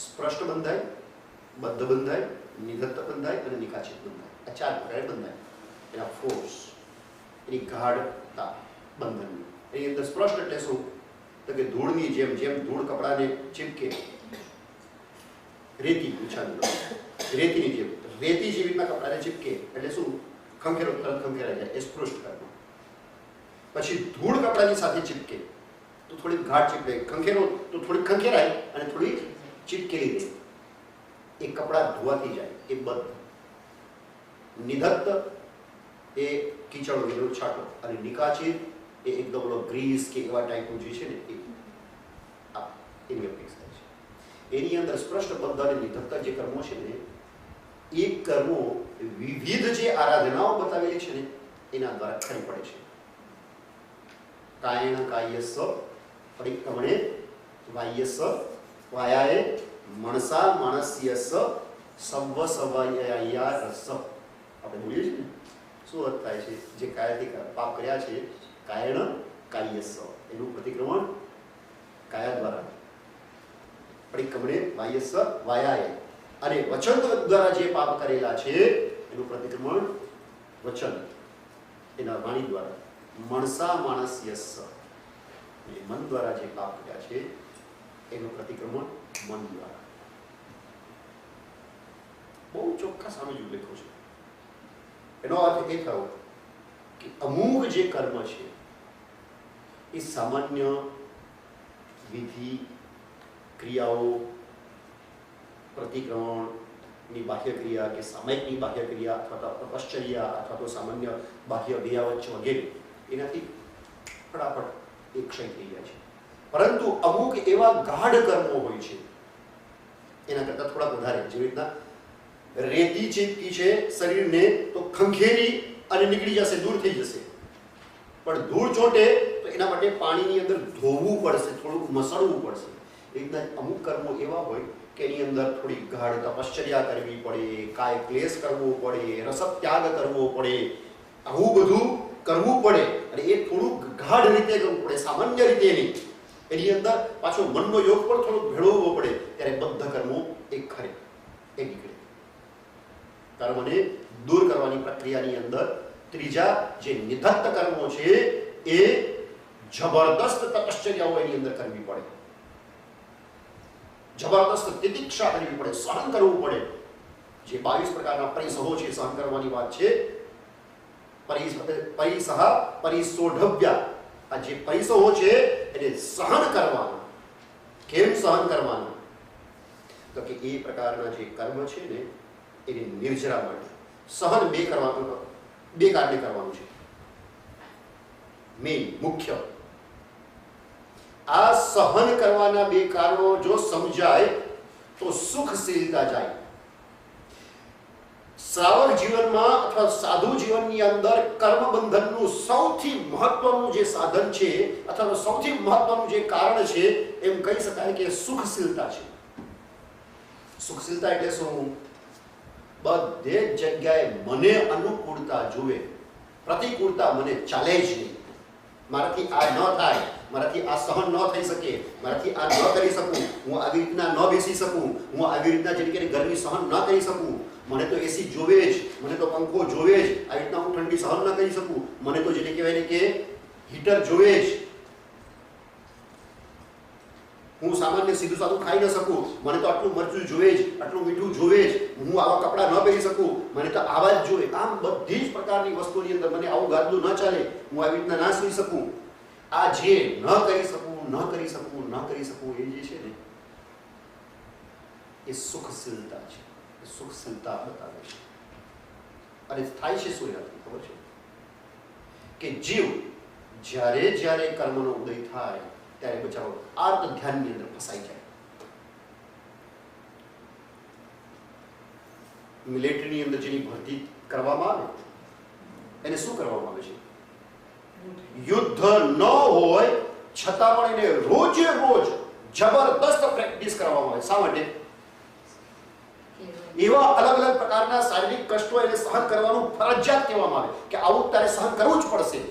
સ્પષ્ટ બંધાય, બદ્ધ બંધાય, નિધત્ત બંધાય અને નિકાચિત બંધાય. આ 4 પ્રકારે બંધાય. એના ફોર્સ, એની ગાઢતા બંધનની. એની અંદર સ્પષ્ટ એટલે શું? તો કે ધૂળની જેમ ધૂળ કપડાને ચીપકે, રેતી રેતીની જેમ રેતી જેવી રીતના કપડાને ચીપકે એટલે શું? ખંખેરો તરત ખંખેરાઈ જાય. એ સ્પૃષ્ટ કર્મ. પછી ધૂળ કપડાની સાથે ચીપકે તો થોડીક ગાઢ ચીપકે, ખંખેરો તો થોડીક ખંખેરાય અને થોડી ચીપકેલી રહે. એ કપડા ધોવાથી જાય. એ બદ્ધ. નિધત્ત એ કીચડ વગેરે છાંટો, અને નિકાચિત એ એકદમ ગ્રીસ કે એવા ટાઈપનું જે છે ને એની અપેક્ષા છે. એની અંદર સ્પષ્ટ બદ્ધ અને નિધત્ત જે કર્મો છે ને એ કર્મો વિવિધ જે આરાધનાઓ બતાવેલી છે ને એના દ્વારા ખરી પડે છે. કાયેણ કાયસ્સ પરિક્રમણે વાયસ્સ વાયાએ મણસા માણસ્યસ્સ સવ્વ સવયા રસ. આપણે બોલીએ છીએ ને શું અર્થ થાય છે? જે કાયાથી પાપ કર્યા છે કાયેણ કાયસ્સ એનું પ્રતિક્રમણ કાયા દ્વારા, પરિક્રમણે વાયસ્સ વાયાએ, અને વચન દ્વારા જે પાપ કરેલા છે એનું પ્રતિક્રમણ વચન એના વાણી દ્વારા, મણસા માણસ્યસ્સ મન દ્વારા જે પાપ કર્યા છે એનું પ્રતિક્રમણ મન દ્વારા. બહુ ચોખ્ખા સામે ઉલ્લેખો છે. એનો અર્થ એ થયો કે અમુક જે કર્મ છે એ સામાન્ય વિધિ, ક્રિયાઓ, પ્રતિક્રમણ, ની બાહ્ય ક્રિયા કે સામાયિકની બાહ્ય ક્રિયા અથવા તો તપશ્ચર્યા અથવા તો સામાન્ય બાહ્ય વ્યાવચ વગેરે એનાથી ફટાફટ એ ક્ષય થઈ જાય છે. પરંતુ અમુક એવા ગાઢ કર્મો હોય છે એના કરતાં થોડા વધારે, જેવી રીતના રેતી ચીપકી છે શરીરને તો ખંખેરી અને નીકળી જશે, દૂર થઈ જશે. પણ ધૂળ ચોંટે તો એના માટે પાણીની અંદર ધોવું પડશે, થોડુંક મસળવું પડશે. એ રીતના અમુક કર્મો એવા હોય કે એની અંદર થોડી ગાઢ તપશ્ચર્યા કરવી પડે, કાય ક્લેશ કરવો પડે, રસત્યાગ કરવો પડે, આવું બધું કરવું પડે. અને એ થોડુંક ગાઢ રીતે કરવું પડે, સામાન્ય રીતે નહીં. એની અંદર પાછો મનનો યોગ પણ થોડો ભેળવવો પડે, ત્યારે બદ્ધ કર્મો એક ખરે એ નીકળે. કર્મને દૂર કરવાની પ્રક્રિયાની અંદર ત્રીજા જે નિધત્ત કર્મો છે એ જબરદસ્ત તપશ્ચર્યાઓ એની અંદર કરવી પડે, જબરદસ્ત તિતિક્ષા કરવી પડે, સહન કરવું પડે. જે 22 પ્રકારના પરિસહો છે સહન કરવાની વાત છે. પરિસહ પરિસોઢવ્ય, આ જે પરિસહો છે એને સહન કરવાના. કેમ સહન કરવાના? તો કે એ પ્રકારના જે કર્મ છે ને એને નિર્જરા માટે સહન બે કારણે કરવાનું છે. મેઇન મુખ્ય આ સહન કરવાના બે કારણો જો સમજાય તો સુખશીલતા જાય. શ્રાવક જીવનમાં અથવા સાધુ જીવનની અંદર કર્મબંધનનું સૌથી મહત્વનું જે સાધન છે અથવા સૌથી મહત્વનું જે કારણ છે એમ કહી શકાય કે સુખશીલતા છે. સુખશીલતા એટલે શું? બધે જગ્યાએ મને અનુકૂળતા જુએ, પ્રતિકૂળતા મને ચાલે જ નહીં. મારાથી આ ન થાય, મારાથી આ સહન ન થઈ શકે, મારાથી આ ન કરી શકું, હું આવી રીતના ન બેસી શકું, હું આવી રીતના જેની કે ગરમી સહન ન કરી શકું, મને તો એસી જોવે જ, મને તો પંખો જોવે જ, આવી રીતના હું ઠંડી સહન ન કરી શકું, મને તો જેને કહેવાય ને કે હીટર જોવે જ, હું સામાન્ય સીધું સાધું ખાઈ ન શકું, મને તો આટલું મરચું જોવે જ, આટલું મીઠું જોવે જ, હું આવા કપડાં ન પહેરી શકું, મને તો આવા જ જોવે. આમ બધી જ પ્રકારની વસ્તુની અંદર મને આવું ગાદલું ન ચાલે, હું આવી રીતના ના સૂઈ શકું. આ જે ન કરી શકું, ન કરી શકું, ન કરી શકું એ જે છે ને એ સુખશીલતા છે. એ સુખશીલતા બતાવે છે. અને થાય છે શું એનાથી ખબર છે? કે જીવ જ્યારે જ્યારે કર્મનો ઉદય થાય ત્યારે બચાવો આર્ત ધ્યાનની અંદર ફસાઈ જાય. મિલિટરીની અંદર જેની ભરતી કરવામાં આવે એને શું કરવામાં આવે છે? યુદ્ધ ન હોય છતાં પણ એને રોજે રોજ જબરદસ્ત પ્રેક્ટિસ કરવામાં આવે. શા માટે? એવા અલગ અલગ પ્રકારના શારીરિક કષ્ટો એને સહન કરવાનું ફરજિયાત કહેવામાં આવે કે આવું તારે સહન કરવું જ પડશે.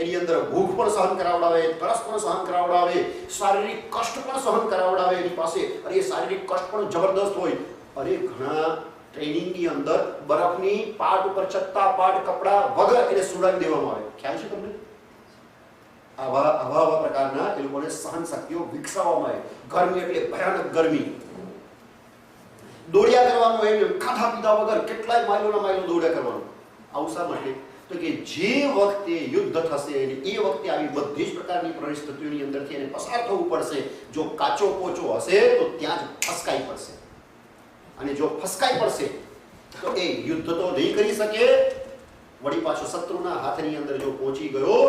એની અંદર ભૂખ પણ સહન કરાવડાવે, તરસ પણ સહન કરાવડાવે, શારીરિક કષ્ટ પણ સહન કરાવડાવે એની પાસે. અને એ શારીરિક કષ્ટ પણ જબરદસ્ત હોય. અરે ઘણા ટ્રેનિંગની અંદર બરફની પાટ ઉપર છત્તા પાટ કપડા વગર એને સુડાવી દેવામાં આવે. ખ્યાલ છે તમને? આવા પ્રકારના એ લોકોને સહન શક્તિઓ વિકસાવવામાં આવે. ગરમી એટલે ભયાનક ગરમી, દોડ્યા કરવાનું હોય, ખાધા પીધા વગર કેટલાય માઇલોના માઇલો દોડ્યા કરવાનું. આવું શા માટે? તો કે જે વખતે યુદ્ધ થશે અને એ વખતે આવી બધી જ પ્રકારની પરિસ્થિતિઓની અંદરથી એને પસાર થવું પડશે. જો કાચો પોચો હશે તો ત્યાં જ ફસકાઈ પડશે. અને જો ફસકાઈ પડશે તો એ યુદ્ધ તો નહીં કરી શકે, વળી પાછો શત્રુના હાથની અંદર જો પહોંચી ગયો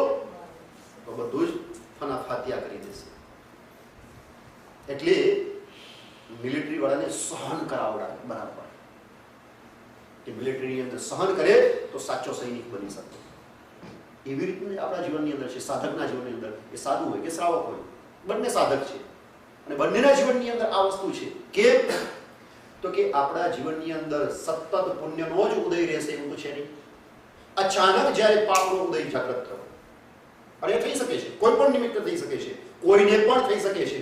તો બધું જ ફનાફાતિયા કરી દેશે. એટલે મિલિટરી વાળાને સહન કરાવડાવે બરાબર. કે મિલિટરીની અંદર સહન કરે તો સાચો સૈનિક બની શકે. એવી રીતે આપણા જીવનની અંદર છે, સાધકના જીવનની અંદર. એ સાધુ હોય કે શ્રાવક હોય, બંને સાધક છે. અને બંનેના જીવનની અંદર આ વસ્તુ છે. કેમ? તો કે આપણા જીવનની અંદર સતત પુણ્યનો જ ઉદય રહેશે એવું તો છે નહીં. અચાનક જ્યારે પાપનો ઉદય જાગૃત થયો, અને એ થઈ શકે છે, કોઈ પણ નિમિત્ત થઈ શકે છે, કોઈને પણ થઈ શકે છે.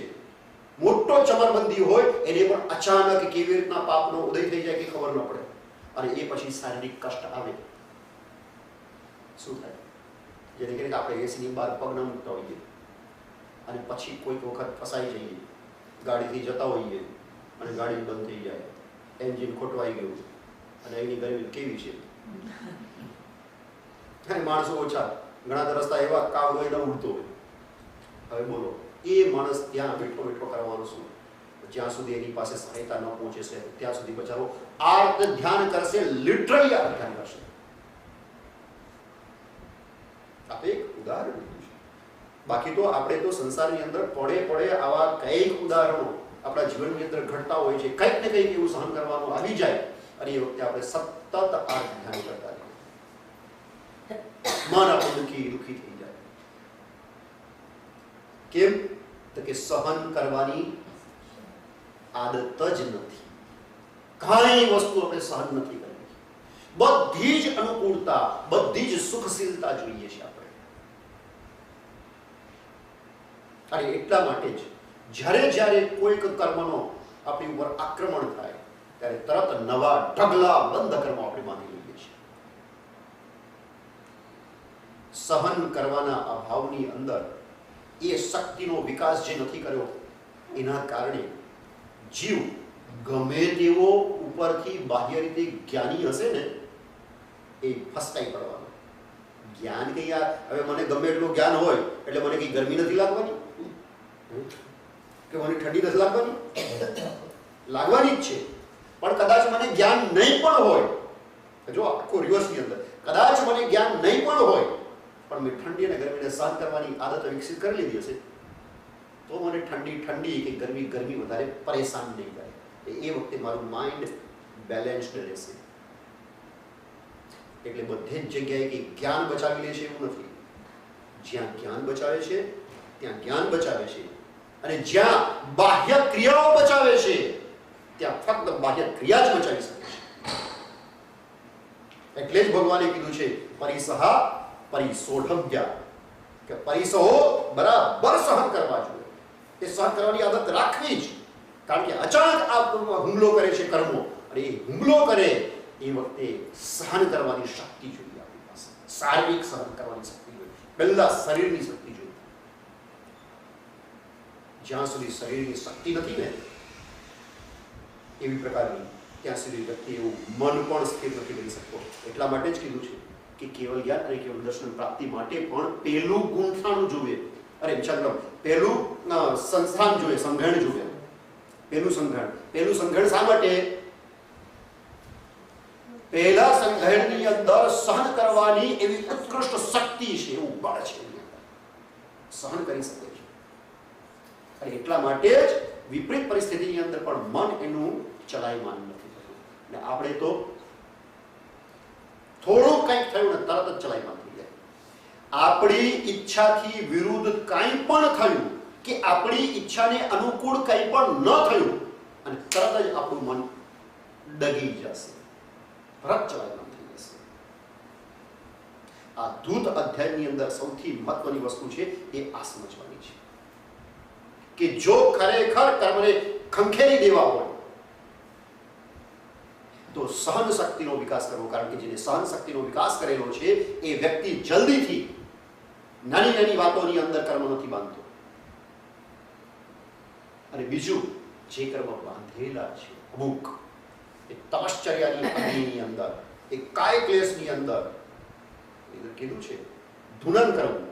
મોટો ચમરબંધી હોય એને પણ અચાનક કેવી રીતના પાપનો ઉદય થઈ જાય કે ખબર ન પડે. અને એ પછી શારીરિક કષ્ટ આવે. શું થાય? જેને કરીને આપણે એસીની બહાર પગ ન મૂકતા હોઈએ અને પછી કોઈક વખત ફસાઈ જઈએ, ગાડીથી જતા હોઈએ અને ગાડી બંધ થઈ જાય, એન્જિન ખોટવાઈ ગયું અને એની ગરમી કેવી છે. અને માણસો ઓછા, ઘણા રસ્તા એવા કામ હોય ન ઉડતો હોય. હવે બોલો, એ માણસ ત્યાં બેઠો બેઠો કરવાનો શું? જ્યાં સુધી એની પાસે સહાયતા ન પહોંચે છે ત્યાં સુધી બચારો આર્ત ધ્યાન કરશે, લિટરલી આર્ત ધ્યાન કરશે. આ એક ઉદાહરણ લીધું છે. બાકી તો આપણે તો સંસારની અંદર પડે આવા કઈક ઉદાહરણો આપણા જીવનની અંદર ઘટતા હોય છે. કંઈક ને કંઈક એવું સહન કરવાનું આવી જાય અને એ વખતે આપણે સતત આર્ત ધ્યાન કરતા રહીએ. મન આપણું દુઃખી થઈ જાય. કેમ? તો કે સહન કરવાની આદત જ નથી. કઈ વસ્તુ આપણે સહન નથી કરવી. બધી જ અનુકૂળતા, બધી જ સુખશીલતા જોઈએ છે આપણે. અને એટલા માટે જ જ્યારે કોઈક કર્મનો આપણી ઉપર આક્રમણ થાય ત્યારે તરત નવા ઢગલા બંધ કર્મો આપણે બાંધી લઈએ છીએ. સહન કરવાના અભાવની અંદર એ શક્તિનો વિકાસ જે નથી કર્યો એના કારણે જીવ ગમે તેવો ઉપરથી બાહ્ય રીતે જ્ઞાની હશે ને એ ફસકાઈ પડવાનો. જ્ઞાન કે યાર હવે મને ગમે એટલું જ્ઞાન હોય એટલે મને કઈ ગરમી નથી લાગવાની કે મને ઠંડી નથી લાગવાની જ છે. પણ કદાચ મને જ્ઞાન નહીં પણ હોય, જો આખો રિવર્સની અંદર કદાચ મને જ્ઞાન નહીં પણ હોય પણ મેં ઠંડી અને ગરમીને સહન કરવાની આદત વિકસિત કરી લીધી હશે તો મને ઠંડી કે ગરમી વધારે પરેશાન નહીં કરે. એ વખતે મારું માઇન્ડ બેલેન્સ્ડ રહેશે. એટલે બધે જ જગ્યાએ કે જ્ઞાન બચાવી લે છે એવું નથી. જ્યાં જ્ઞાન બચાવે છે ત્યાં જ્ઞાન બચાવે છે, અને જ્યાં બાહ્ય ક્રિયાઓ બચાવે છે ત્યાં ફક્ત બાહ્ય ક્રિયા જ બચાવી શકે છે. એટલે જ ભગવાને કીધું છે પરિસહા પરિસોઢવ્યા, કે પરિસહો બરાબર સહન કરવા જોઈએ. એ સહન કરવાની આદત રાખવી જ. કારણ કે અચાનક આ હુમલો કરે છે કર્મો, અને એ હુમલો કરે એ વખતે સહન કરવાની શક્તિ જોઈએ આપણી પાસે. શારીરિક સહન કરવાની શક્તિ જોઈએ. પહેલા શરીરની શક્તિ જોઈએ. જ્યાં સુધી શરીરની શક્તિ નથી ને એવી પ્રકારની, ત્યાં સુધી વ્યક્તિ એવું મન પણ સ્થિર નથી કરી શકતો. એટલા માટે જ કીધું છે કે કેવલ જ્ઞાન અને કેવલ દર્શન પ્રાપ્તિ માટે પણ પહેલું ગુંઠાણું જોઈએ. પહેલું સંસ્થાન જોઈએ, સંઘણ જોઈએ. પહેલું સંઘણ શા માટે? પહેલા સંઘણની અંદર સહન કરવાની એવી ઉત્કૃષ્ટ શક્તિ છે, એવું બળ છે, સહન કરી શકે છે. અને એટલા માટે જ વિપરીત પરિસ્થિતિની અંદર પણ મન એનું ચલાયમાન નથી થતું. અને આપણે તો થોડું કંઈક થયું ને તરત જ ચલાયમાન થઈ જાય. આપણી ઈચ્છાથી વિરુદ્ધ કંઈ પણ થયું કે આપણી ઈચ્છાને અનુકૂળ કંઈ પણ ન થયું અને તરત જ આપણું મન ડગી જશે, તરત ચલાયમાન થઈ જશે. આ ધૂત અધ્યાયની અંદર સૌથી મહત્વની વસ્તુ છે એ આ સમજવાની છે કે જો ખરેખર કર્મને ખંખેરી દેવા હોય તો સહન શક્તિનો વિકાસ કરવો. કારણ કે જેને સહન શક્તિનો વિકાસ કરેલો છે એ વ્યક્તિ જલ્દીથી નાની વાતોની અંદર કર્મ નથી બાંધતો. અને બીજું, જે કર્મ બાંધેલા છે અમુક એ તપશ્ચર્યાની અગ્નિની અંદર, એ કાય ક્લેશની અંદર કીધું છે ધુનન કરવું,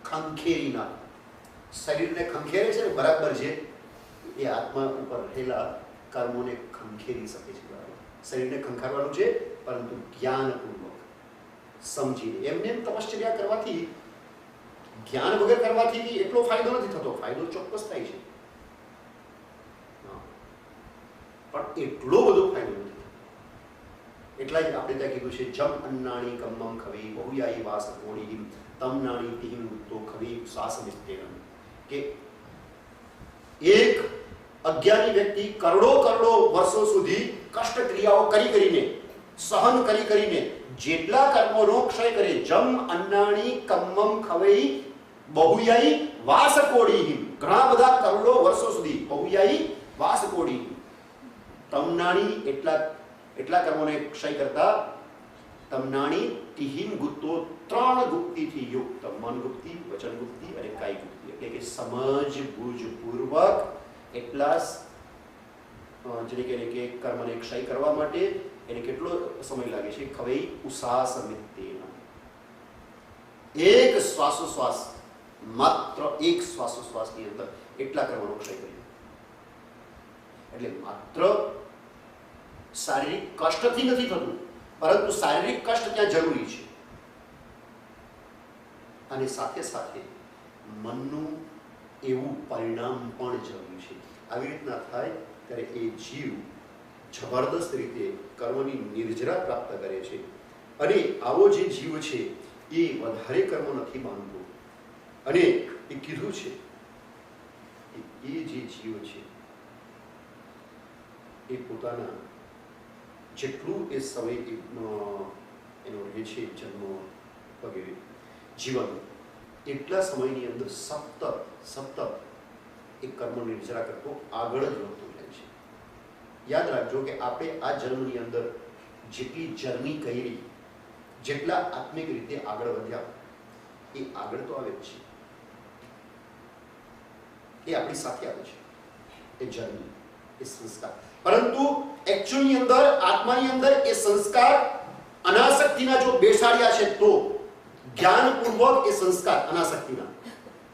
ખંખેરી ના. શરીરને ખંખેરે છે ને બરાબર છે, એ આત્મા ઉપર રહેલા કર્મોને ખંખેરી શકે છે. શરીરને ખંખારવાનું છે પરંતુ જ્ઞાનપૂર્વક સમજીને. એમને તપશ્ચર્યા કરવાથી, જ્ઞાન વગર કરવાથી એટલો ફાયદો નથી થતો. ફાયદો ચોક્કસ થાય છે પણ એટલો બધો ફાયદો નથી. એટલા જ આપણે ત્યાં કીધું છે જમ અન્નાણી કમ્મમ ખવી બહુયાઈ વાસ કોણી તમ નાણી તિહિમ તો ખવી સાસમિસ્તેનમ. કે એક અજ્ઞાની વ્યક્તિ કરોડો વર્ષો સુધી કષ્ટ ક્રિયાઓ કરીને સહન કરીને જેટલા કર્મોનો ક્ષય કરે, જમ અન્નાણી કમ્મમ ખવઈ બહુયાઈ વાસકોડી, ઘણા બધા કરોડો વર્ષો સુધી બહુયાઈ વાસકોડી તમનાણી એટલા કર્મોને ક્ષય કરતા તમનાણી તિહિમ ગુપ્તો, 3 ગુપ્તિથી યુક્ત, મન ગુપ્તિ, વચન ગુપ્તિ અને કાય ગુપ્તિ. એટલે કે સમજ બુજપૂર્વક એટલા જેને કે કર્મને ક્ષય કરવા માટે એને કેટલો સમય લાગે છે? ખવઈ ઉષાસમિતેન. એક શ્વાસોશ્વાસ, માત્ર એક શ્વાસોશ્વાસની અંદર એટલા કર્મનો ક્ષય કર્યો. એટલે માત્ર શારીરિક કષ્ટથી નથી થતું, પરંતુ શારીરિક કષ્ટ ત્યાં જરૂરી છે અને સાથે સાથે મનનું એવું પરિણામ પણ જરૂરી છે. આવી રીતના થાય ત્યારે એ જીવ જબરદસ્ત રીતે કર્મની નિર્જરા પ્રાપ્ત કરે છે અને આવો જે જીવ છે એ વધારે કર્મ નથી માનતો અને એ કીધું છે એ જે જીવ છે એ પોતાના જેટલું એ સમય એનો રહે છે જન્મ વગેરે જીવન, એટલા સમયની અંદર સતત એ કર્મ નિર્જરા કરતો આગળ જ વધતો જાય છે. યાદ રાખજો કે આપણે આ જન્મની અંદર જેટલી જર્ની કરી, જેટલા આત્મિક રીતે આગળ વધ્યા, એ આગળ તો આવે જ છે, એ આપણી સાથે આવે છે એ જર્ની, એ સંસ્કાર. પરંતુ એકચ્યુઅલની અંદર આત્માની અંદર એ સંસ્કાર અનાસક્તિના જો બેસાડ્યા છે તો જ્ઞાનપૂર્વક એ સંસ્કાર અનાસક્તિના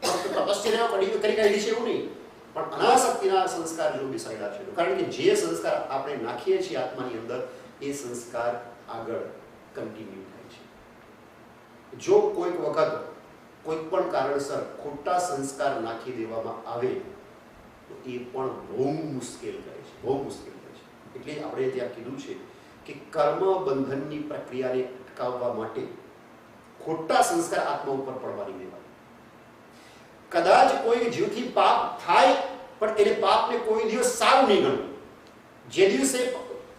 ફક્ત તપશ્ચર્યા કરી કાઢી છે એવું નહીં, પણ અનાસક્તિના સંસ્કાર જો બેસાડ્યા છે, કારણ કે જે સંસ્કાર આપણે નાખીએ છીએ આત્માની અંદર એ સંસ્કાર આગળ કન્ટિન્યુ થાય છે. જો કોઈક વખત કોઈ પણ કારણસર ખોટા સંસ્કાર નાખી દેવામાં આવે તો એ પણ બહુ મુશ્કેલ કરે છે, બહુ મુશ્કેલ કરે છે. એટલે આપણે ત્યાં કીધું છે કે કર્મ બંધનની પ્રક્રિયાને અટકાવવા માટે ખોટા સંસ્કાર આત્મા ઉપર પડવા નહીં દેવા. કદાચ કોઈ જીવથી પાપ થાય પણ એને પાપને કોઈ દિવસ સારું નહીં ગણવું. જે દિવસે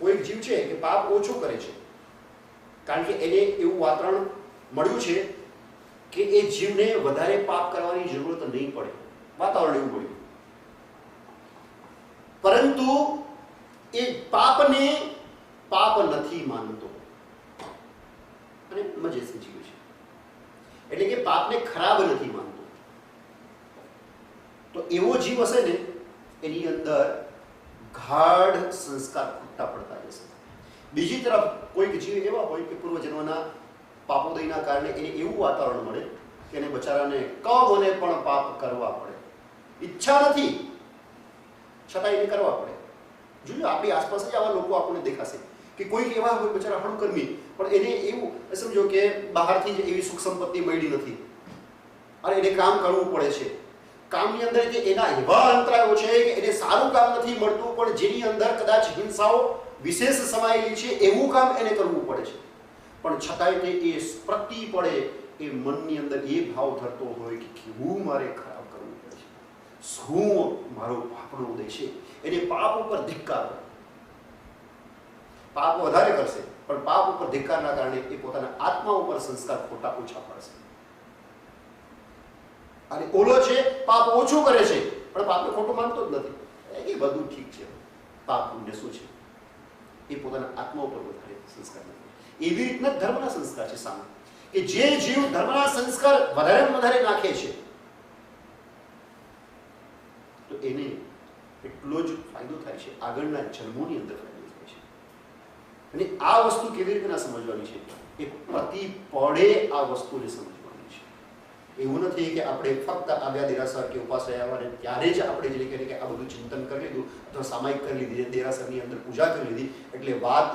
કોઈ જીવ છે કે પાપ ઓછું કરે છે, કારણ કે એને એવું વાતાવરણ મળ્યું છે કે એ જીવને વધારે પાપ કરવાની જરૂરત નહીં પડે, વાતાવરણ એવું મળ્યું, પરંતુ એ પાપને પાપ નથી માનતો અને મજેસી જીવ છે, એટલે કે પાપને ખરાબ નથી માનતો. તો એવો જીવ હશે ને એની અંદર ગાઢ સંસ્કાર ખોટા પડતા જશે. બીજી તરફ કોઈક જીવ એવા હોય કે પૂર્વજન્મના પાપોદયના કારણે એને એવું વાતાવરણ મળે કે એને બચારાને કમને પણ પાપ કરવા પડે, ઈચ્છા નથી છતાં એને કરવા પડે. જોજો આપણી આસપાસ જ આવા લોકો આપણને દેખાશે કે કોઈક એવા હોય બચારા હણકર્મી, પણ એને એવું સમજો કે બહારથી જ એવી સુખ સંપત્તિ મળી નથી અને એને કામ કરવું પડે છે. કામની અંદર જે એના એવા અંતરાયો છે કે એને સારું કામ નથી મળતું, પણ જેની અંદર કદાચ હિંસાઓ વિશેષ સમાયેલી છે એવું કામ એને કરવું પડે છે, પણ છતાંય તે એ પ્રતિ પડે એ મનની અંદર એ ભાવ ધરતો હોય કે કેવું મારે ખરાબ કરવું પડે છે, શું મારો પાપનો ઉદય છે. એને પાપ ઉપર ધિક્કાર, પાપ વધારે કરશે પણ પાપ ઉપર ધિક્કારના કારણે એ પોતાના આત્મા ઉપર સંસ્કાર ખોટા ઓછા પડશે. અને ઓલો છે પાપ ઓછું કરે છે પણ પાપને ખોટું માનતો જ નથી, એ બધું ઠીક છે, પાપ પુણ્ય શું છે, એ પોતાના આત્મા ઉપર વધારે સંસ્કાર નથી. એવી રીતના ધર્મના સંસ્કાર છે સામે, કે જે જીવ ધર્મના સંસ્કાર વધારે નાખે છે તો એને એટલો જ ફાયદો થાય છે, આગળના જન્મોની અંદર ફાયદો થાય છે. અને આ વસ્તુ કેવી રીતે સમજવાની છે, એ પ્રતિ પડે આ વસ્તુને સમજવાની છે. એવું નથી કે આપણે ફક્ત આવ્યા દેરાસર કે ઉપાશ્રય આવ્યા ત્યારે જ આપણે જે કહીએ કે આ બધું ચિંતન કરી લીધું અથવા સામાયિક કરી લીધી, દેરાસરની અંદર પૂજા કરી લીધી એટલે વાત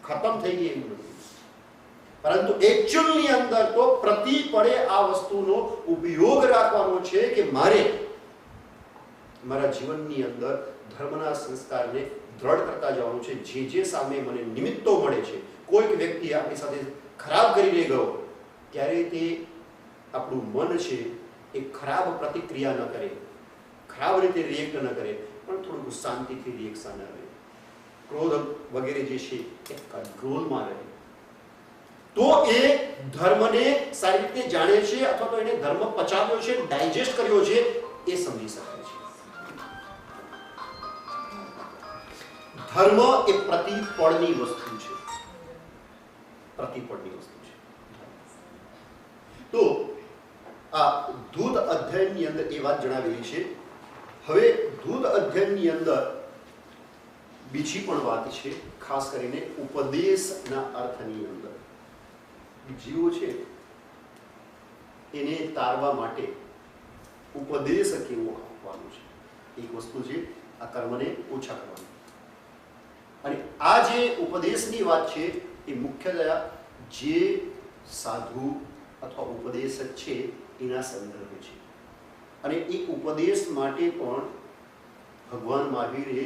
ખતમ થઈ ગઈ, એવું નથી. પરંતુ એકચ્યુઅલની અંદર તો પ્રતિ પડે આ વસ્તુનો ઉપયોગ રાખવાનો છે કે મારે મારા જીવનની અંદર ધર્મના સંસ્કારને દ્રઢ કરતા જવાનું છે. જે સામે મને નિમિત્તો મળે છે, કોઈક વ્યક્તિ આપણી સાથે ખરાબ કરીને ગયો ત્યારે તે આપણું મન છે એ ખરાબ પ્રતિક્રિયા ન કરે, ખરાબ રીતે રિએક્ટ ન કરે, પણ થોડું શાંતિથી રિએક્શન ન રહે, ક્રોધ વગેરે જે છે એ કંટ્રોલમાં રહે, તો એ ધર્મને સારી રીતે જાણે છે અથવા તો એને ધર્મ પચાવ્યો છે, ડાયજેસ્ટ કર્યો છે, એ સમજી શકે છે. ધર્મ એ પ્રતિપળની વસ્તુ છે, પ્રતિપળની વસ્તુ છે. તો આ ધૂત અધ્યયનની અંદર એ વાત જણાવેલી છે. હવે ધૂત અધ્યયનની અંદર બીજી પણ વાત છે, ખાસ કરીને ઉપદેશના અર્થની અંદર જીવો છે એને તારવા માટે ઉપદેશ કેવો આપવાનો છે. એક વસ્તુ છે આ કર્મને ઓછા કરવાના. અને આ જે ઉપદેશની વાત છે એ મુખ્યતયા જે સાધુ અથવા ઉપદેશક છે એના સંદર્ભે છે. અને એ ઉપદેશ માટે પણ ભગવાન મહાવીરે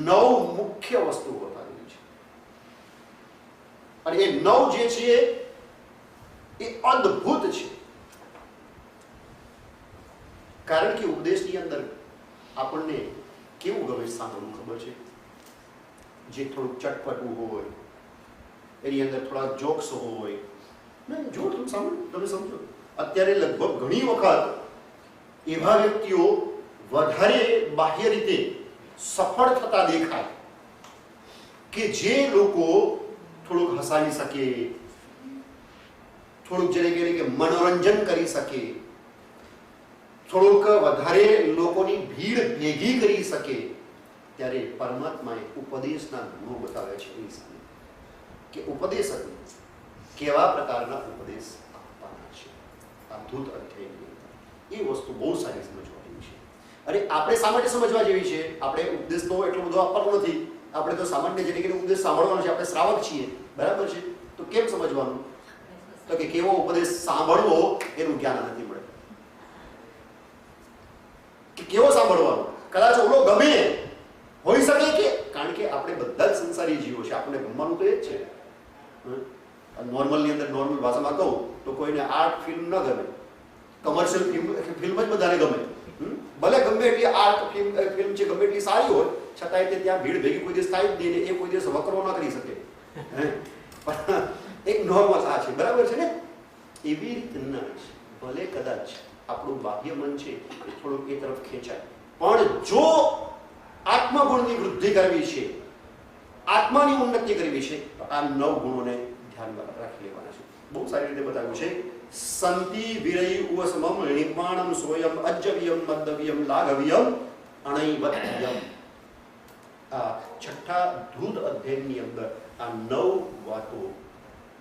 9 મુખ્ય વસ્તુઓ બતાવેલી છે. અને એ 9 જે છે એ અદ્ભુત છે. કારણ કે ઉપદેશની અંદર આપણને કેવું ગમે સાંભળવું ખબર છે? જે થોડુંક ચટપટું હોય, એની અંદર થોડા જોક્સ હોય. જો તમે સાંભળો, તમે સમજો. અત્યારે લગભગ ઘણી વખત એવા વ્યક્તિઓ વધારે બાહ્ય રીતે સફળ થતા દેખાય કે જે લોકો થોડુંક હસાવી શકે, થોડુંક જેને કહે કે મનોરંજન કરી શકે, થોડુંક વધારે લોકોની ભીડ ભેગી કરી શકે, ત્યારે પરમાત્માએ ઉપદેશના ગુણો બતાવ્યા છે એની સામે કે ઉપદેશક કેવા પ્રકારના ઉપદેશ આપવાના છે. અદ્ભુત અધ્યાય એ વસ્તુ બહુ સારી સમજવા જેવી છે. અને આપણે શા માટે સમજવા જેવી છે? આપણે ઉપદેશ તો એટલો બધો આપવાનો નથી. આપણે તો સામાન્ય જેને કે ઉપદેશ સાંભળવાનો છે. આપણે શ્રાવક છીએ, બરાબર છે? તો કેમ સમજવાનું? તો કે કેવો ઉપદેશ સાંભળવો એનું જ્ઞાન નથી મળે. કે કેવો સાંભળવાનો? કદાચ ઓલો ગમે હોઈ શકે કે કારણ કે આપણે બધા જ સંસારી જીવો છે. આપણને ગમવાનું તો એ જ છે. નોર્મલની અંદર નોર્મલ ભાષામાં કહું તો કોઈને આર્ટ ફિલ્મ ન ગમે, કમર્શિયલ ફિલ્મ જ બધાને ગમે. ભલે ગમે એટલી આર્ટ ફિલ્મ છે, ગમે એટલી સારી હોય, છતાંય તે ત્યાં ભીડ ભેગી કોઈ દિવસ થાય જ નહીં ને એ કોઈ દિવસ વકરો ન કરી શકે. એક નોર્મલ આ છે, બરાબર છે ને? એવી રીતના ભલે કદાચ આપણું બાહ્ય મન છે એ થોડુંક એ તરફ ખેંચાય, પણ જો આત્મગુણની વૃદ્ધિ કરવી છે, આત્માની ઉન્નતિ કરવી છે, તો આ 9 ગુણોને ધ્યાનમાં રાખી લેવાના છે. બહુ સારી રીતે બતાવ્યું છે. સંતિ વિરય ઉવસમમ નિર્માણમ સોયમ અજ્જવ્યમ મદ્દવ્યમ લાઘવ્યમ અણૈવત્યમ. આ છઠ્ઠા ધૂત અધ્યાયની અંદર આ 9 વાતો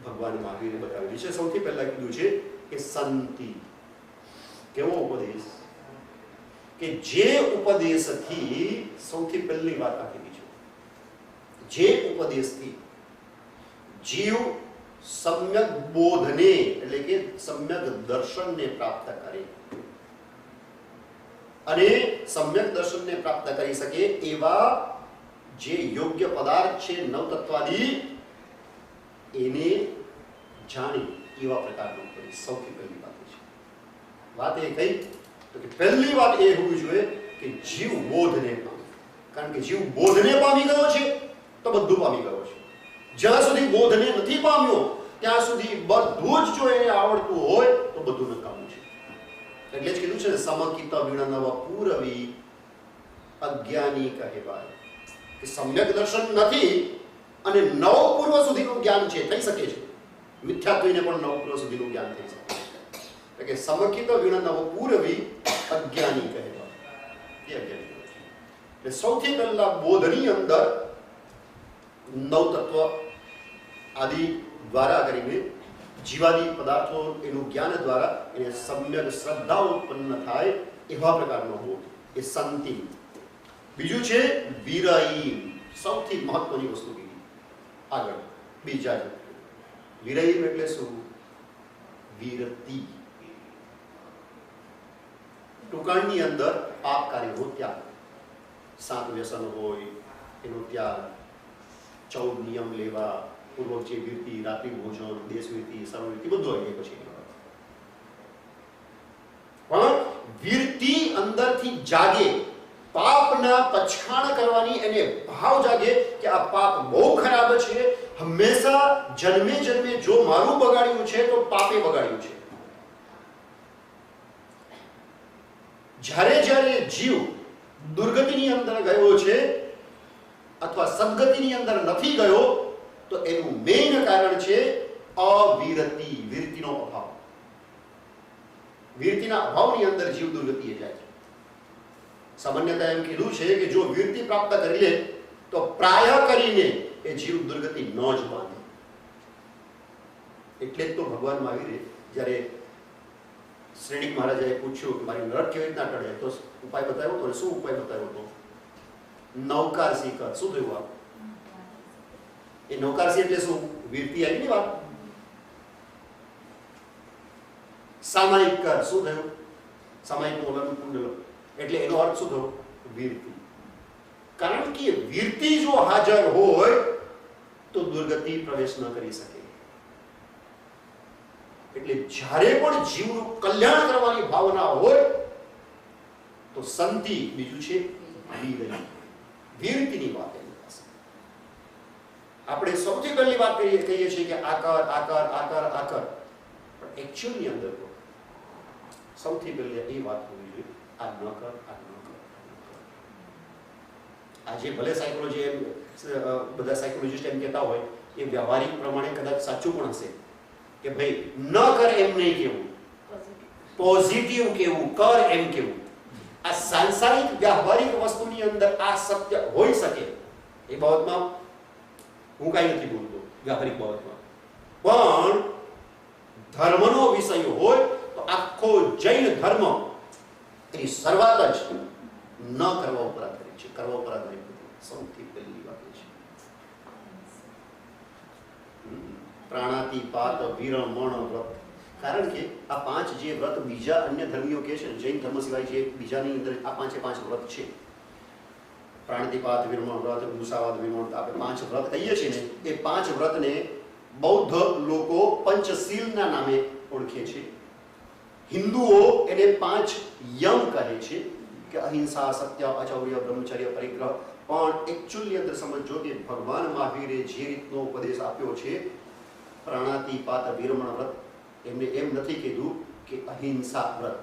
ભગવાન મહાવીરે બતાવેલી છે. સૌથી પહેલા કીધું છે કે સંતિ. કેવો ઉપદેશ? કે જે ઉપદેશથી સૌથી પહેલી વાત આપી છે, જે ઉપદેશથી જીવ સમ્યક બોધને એટલે કે સમ્યક દર્શનને પ્રાપ્ત કરે અને સમ્યક દર્શનને પ્રાપ્ત કરી શકે એવા જે યોગ્ય પદાર્થ છે 9 તત્વાદી એને જાણી એવા પ્રકારનું ઉપદેશ સૌથી પહેલી વાત છે. વાત એ કઈ તો કે પહેલી વાત એ હોવી જોઈએ કે જીવ બોધને પામે. કારણ કે જીવ બોધને પામી ગયો છે તો બધું પામી ગયો છે. જ્યાં સુધી બોધને નથી પામ્યો ત્યાં સુધી બધું જ જો એને આવડતું હોય તો બધું નકામું છે. એટલે જ કીધું છે ને સમકિત વિણનવ પૂરવી અજ્ઞાની કહેવાય. કે સમ્યક દર્શન નથી અને 9 પૂર્વ સુધીનું જ્ઞાન છે, થઈ શકે છે. મિથ્યાત્વને પણ 9 પૂર્વ સુધીનું જ્ઞાન થઈ શકે છે. એટલે કે સમકિત વિણનવ પૂરવી અજ્ઞાની કહેવાય. એ અજ્ઞાની છે. એટલે સૌથી પહેલા બોધની અંદર 9 તત્વ આદિ દ્વારા કરીને જીવાદી પદાર્થો એનું જ્ઞાન દ્વારા એને સમ્યક શ્રદ્ધા ઉત્પન્ન થાય એવા પ્રકારનો બોધ એ સંતિ. બીજું છે વિરયી. સૌથી મહત્વની વસ્તુ કીધી આગળ બીજા જ. વિરયી એટલે શું? વિરતિ. ટૂંકાણની અંદર પાપ કાર્યનો ત્યાગ. 7 વ્યસન હોય એનો ત્યાગ, 14 નિયમ લેવા, પૂર્વક જે વિરતિ, રાત્રિ ભોજન, દેશ વિરતિ, સર્વવિરતિ બધું આવી જાય પછી. પણ વિરતિ અંદરથી જાગે, પાપના પછાણ કરવાની એને ભાવ જાગે કે આ પાપ બહુ ખરાબ છે, હંમેશા જન્મે જન્મે જો મારું બગાડ્યું છે તો પાપે બગાડ્યું છે. જ્યારે જ્યારે જીવ દુર્ગતિની અંદર ગયો છે અથવા સદગતિની અંદર નથી ગયો તો એનું મેઇન કારણ છે અવિરતિ, વિરતિનો અભાવ. વિરતિના અભાવની અંદર જીવ દુર્ગતિએ જાય છે. સામાન્યતા એમ કીધું છે કે જો વિરતિ પ્રાપ્ત કરી લે તો પ્રાય કરીને એ જીવ દુર્ગતિ ન જ પામે. એટલે જ તો ભગવાન મહાવીરે જ્યારે શ્રેણીક મહારાજાએ પૂછ્યું કે મારી નરક કેવી રીતના ટળે તો ઉપાય બતાવ્યો તો. શું ઉપાય બતાવ્યો હતો? નવકારસી કર. શું થયું આ? એ નવકારસી એટલે શું? વીરતી આવી ને વાત. સામાયિક કર. શું થયું? સામાયિક મોલન કુંડલો એટલે એનો અર્થ શું થયો? વીરતી. કારણ કે વીરતી જો હાજર હોય તો દુર્ગતિ પ્રવેશ ન કરી શકે. એટલે જ્યારે પણ જીવનું કલ્યાણ કરવાની ભાવના હોય તો સંતિ, બીજું છે વીરતી. વીરતીની વાત એની પાસે. આપણે સૌથી પહેલી વાત કહીએ છીએ કે આકર આકર આકર આકર, પણ એકચ્યુઅલની અંદર તો સૌથી પહેલી એ વાત હોવી જોઈએ આ ન કર, આ ન કર. આજે ભલે સાયકોલોજી બધા સાયકોલોજીસ્ટ એમ કહેતા હોય એ વ્યવહારિક પ્રમાણે કદાચ સાચું પણ હશે કે ભાઈ ન કર એમ નહીં કેવું, પોઝિટિવ કેવું, કર એમ કેવું. આ સાંસારિક વ્યવહારિક વસ્તુની અંદર આ સત્ય હોઈ શકે એ બાબતમાં હું કાંઈ નથી બોલતો વ્યવહારિક બાબતમાં, પણ ધર્મનો વિષય હોય તો આખો જૈન ધર્મ એની શરૂઆત જ ન કરવા ઉપર આધારિત છે. કરવા ઉપર આધારિત નથી. સૌથી પહેલી વાત એ છે પ્રાણાતિપાત વિરમણ વ્રત. કારણ કે આ પાંચ જે વ્રત બીજા અન્ય ધર્મીઓ કહે છે, જૈન ધર્મ સિવાય જે બીજાની અંદર આ પાંચે પાંચ વ્રત છે, પ્રાણાતિપાત વિરમણ વ્રત, મુસાવાદ વિરમણ, આપણે પાંચ વ્રત કહીએ છીએ ને, એ પાંચ વ્રતને બૌદ્ધ લોકો પંચશીલના નામે ઓળખે છે. હિન્દુઓ એને પાંચ યમ કહે છે કે અહિંસા, સત્ય, અચૌર્ય, બ્રહ્મચર્ય, પરિગ્રહ. પણ એકચ્યુઅલી અંદર સમજો કે ભગવાન મહાવીરે જે રીતનો ઉપદેશ આપ્યો છે પ્રાણાતિપાત વિરમણ વ્રત, એમને એમ નથી કીધું કે અહિંસા વ્રત.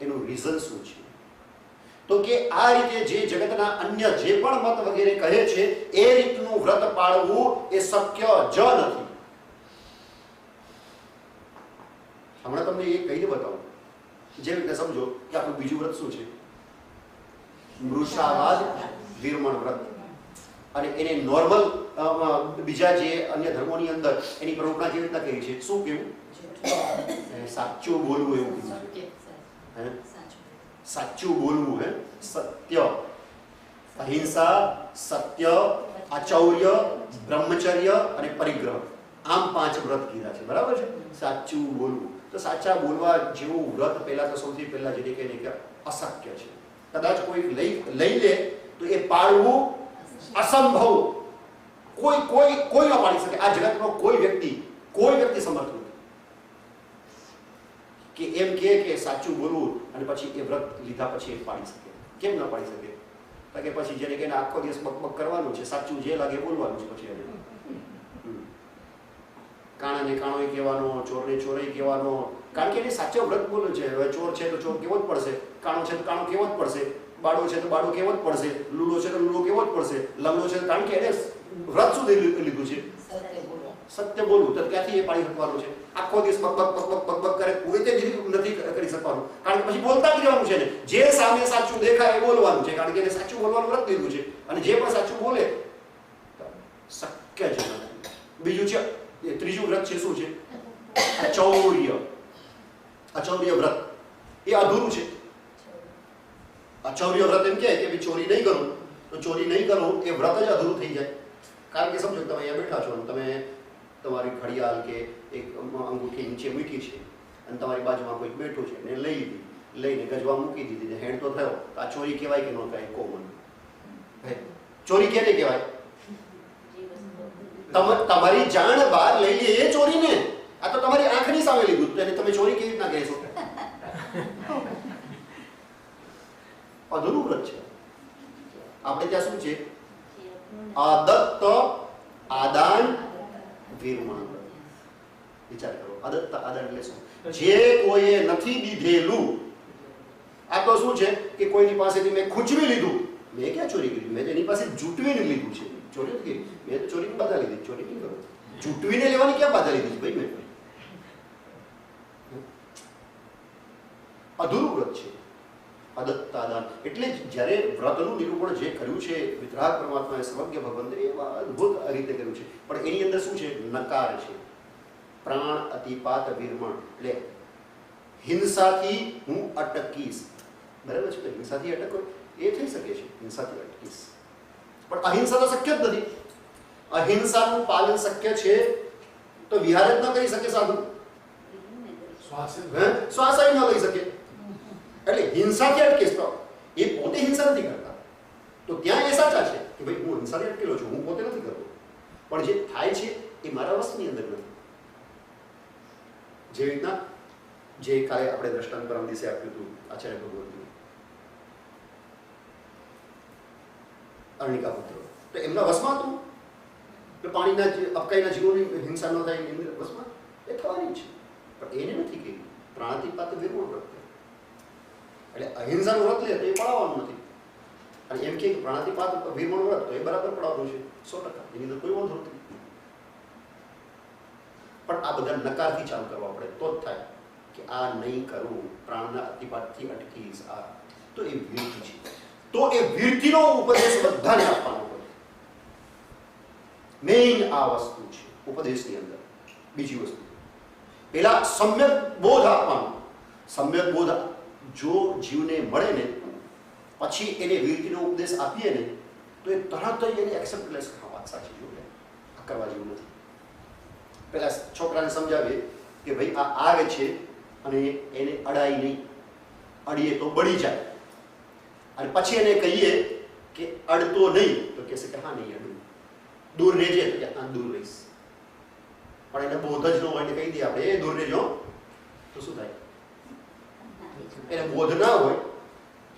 એનું રીઝન શું છે? તો કે આ રીતે જે જગતના અન્ય જે પણ મત વગેરે કહે છે એ રીતનું વ્રત પાળવું એ શક્ય જ નથી. હમણાં તમને એ કહીને બતાવું. જે રીતે સમજો કે આપણું બીજું વ્રત શું છે? મૃષાવાદ વિરમણ વ્રત. અને એને નોર્મલ બીજા જે અન્ય ધર્મોની અંદર એની પ્રવૃત્તિ કેવી રીતના કરી છે? શું કેવું? સાચું બોલવું એવું કીધું છે. સાચું બોલવું, હે, સત્ય, અહિંસા, સત્ય, અચૌર્ય, બ્રહ્મચર્ય અને પરિગ્રહ. આમ પાંચ વ્રત કીધા છે. બરાબર છે? સાચું બોલવું. તો સાચા બોલવા જેવું વ્રત પહેલા તો સૌથી પહેલા જે કહે કે અશક્ય છે. કદાચ કોઈ લઈ લે તો એ પાળવું અસંભવ. કોઈ કોઈ કોઈ ન પાડી શકે. આ જગતનો કોઈ વ્યક્તિ સમર્થ નથી કે એમ કે સાચું બોલવું અને પછી એ વ્રત લીધા પછી એ પાડી શકે. કેમ ન પાડી શકે? કારણ કે પછી જેને કહીને આખો દિવસ બકબક કરવાનું છે, સાચું જે લાગે બોલવાનું છે. પછી એને કાણાને કાણો કહેવાનો, ચોરને ચોરે કહેવાનો. કારણ કે એને સાચો વ્રત બોલે છે. હવે ચોર છે તો ચોર કેવો જ પડશે, કાણો છે તો કાણો કેવો જ પડશે, બાળો છે તો બાળો કેવો જ પડશે, લૂલો છે તો લૂલો કેવો જ પડશે, લંગડો છે. કારણ કે એને વ્રત શું લીધું છે? સત્ય બોલવું. તો ક્યાંથી એ પાડી શકવાનું છે? આખો દિવસ બકબક કરે કોઈ તે નથી કરી શકવાનું. કારણ કે પછી બોલતા જ રહેવાનું છે ને. જે સામે સાચું દેખાય એ બોલવાનું છે. કારણ કે એને સાચું બોલવાનું વ્રત લીધું છે. અને જે પણ સાચું બોલે શક્ય છે. બીજું છે ત્રીજું વ્રત છે શું છે? અચૌર્ય. અચૌર્ય વ્રત એ અધૂરું છે. અચૌર્ય વ્રત એમ કે ચોરી નહીં કરું તો ચોરી નહીં કરું એ વ્રત જ અધૂરું થઈ જાય. કારણ કે સમજો તમે અહીંયા બેઠા છો અને તમે તમારી ઘડિયાળ કે એક અંગૂઠી નીચે મૂકી છે અને તમારી બાજુમાં કોઈ બેઠું છે એને લઈ લીધી, લઈને ગજવા મૂકી દીધી, હેન્ડ તો થયો. આ ચોરી કહેવાય કે ન કહેવાય? કોમન ચોરી કેને કહેવાય? તમારી જાણ બહાર લઈ લે એ ચોરી ને. આ તો તમારી આંખની સામે લીધું તો એને તમે ચોરી કેવી રીતના કહેશો? અધૂરું વ્રત છે. આપણે ત્યાં શું છે? આદત્ત આદાન વિરમણ. વિચાર કરો. આદત્ત આદાન એટલે શું? જે કોઈએ નથી દીધેલું. આ તો શું છે કે કોઈની પાસેથી મેં ખૂંચવી લીધું. મેં ક્યાં ચોરી કરી? મેં એની પાસે જૂટવીને લીધું છે. ચોરી નથી. મેં તો ચોરીની બાધા લીધી. ચોરી નહીં કરું. જૂટવીને લેવાની ક્યાં બાધા લીધી છે ભાઈ? મેં અધૂરું વ્રત છે. આદત્તાદાન એટલે જ્યારે વ્રતનું નિરૂપણ જે કર્યું છે વિતરાગ પરમાત્માએ સર્વજ્ઞ ભગવંતે એવા અદ્ભુત રીતે કર્યું છે. પણ એની અંદર શું છે? નકાર છે. પ્રાણ અતિપાત વિરમણ એટલે હિંસાથી હું અટકીશ. બરાબર છે? હિંસાથી અટકો એ થઈ શકે છે, હિંસાથી અટકીશ. પણ અહિંસા તો શક્ય જ નથી. અહિંસાનું પાલન શક્ય છે તો વિહાર જ ન કરી શકે સાધુ, શ્વાસ ન લઈ શકે. એટલે હિંસાથી અટકીશ તો એ પોતે હિંસા નથી કરતા, તો ત્યાં એ સાચા છે કે ભાઈ હું હિંસાથી અટકેલો છું, હું પોતે નથી કરતો. પણ જે થાય છે એ મારા વસ્તુની અંદર નથી. જે રીતના જે કાલે આપણે દ્રષ્ટાંત પરમ દિવસે આપ્યું હતું આચાર્ય ભગવંતનું, અર્ણિકા પુત્ર, તો એમના વશમાં હતું કે પાણીના અપકાઈના જીવોની હિંસા ન થાય એની વશમાં, એ થવાની છે. પણ એને નથી કહ્યું પ્રાણાતિપાત વિર્મણ વ્રત. એટલે અહિંસાનું વ્રત લે તો એ પડાવવાનું નથી. અને એમ કે પ્રાણાતિપાત વિર્મણ વ્રત તો એ બરાબર પડાવવાનું છે 100%, એની અંદર કોઈ વાંધો નથી. પણ આ બધા નકારથી ચાલુ કરવા પડે તો જ થાય કે આ નહીં કરું, પ્રાણના અતિપાતથી અટકીશ. આ તો એ વીરતિ છે. તો એ વીરતિનો ઉપદેશ બધાને આપવાનો હોય. મેઇન આ વસ્તુ છે ઉપદેશની અંદર. બીજી વસ્તુ પેલા સમ્યક બોધ આપવાનો. સમ્યક બોધ જો જીવને મળે ને પછી એને વીરતિનો ઉપદેશ આપીએ ને તો એ તરત જ એને એક્સેપ્ટ કરે છે. હા, વાત સાચી, જો આ કરવા જેવું નથી. પેલા છોકરાને સમજાવીએ કે ભાઈ આ આવે છે અને એને અડાય નહીં, અડીએ તો બળી જાય. અને પછી એને કહીએ કે અડતો નહીં તો કહેશે કે હા નહીં અડું, દૂર રહેજે તો કે હા દૂર રહીશ. પણ એને બોધ જ ન હોય ને કહી દઈએ આપણે એ દૂર રહેજો તો શું થાય? એને બોધ ના હોય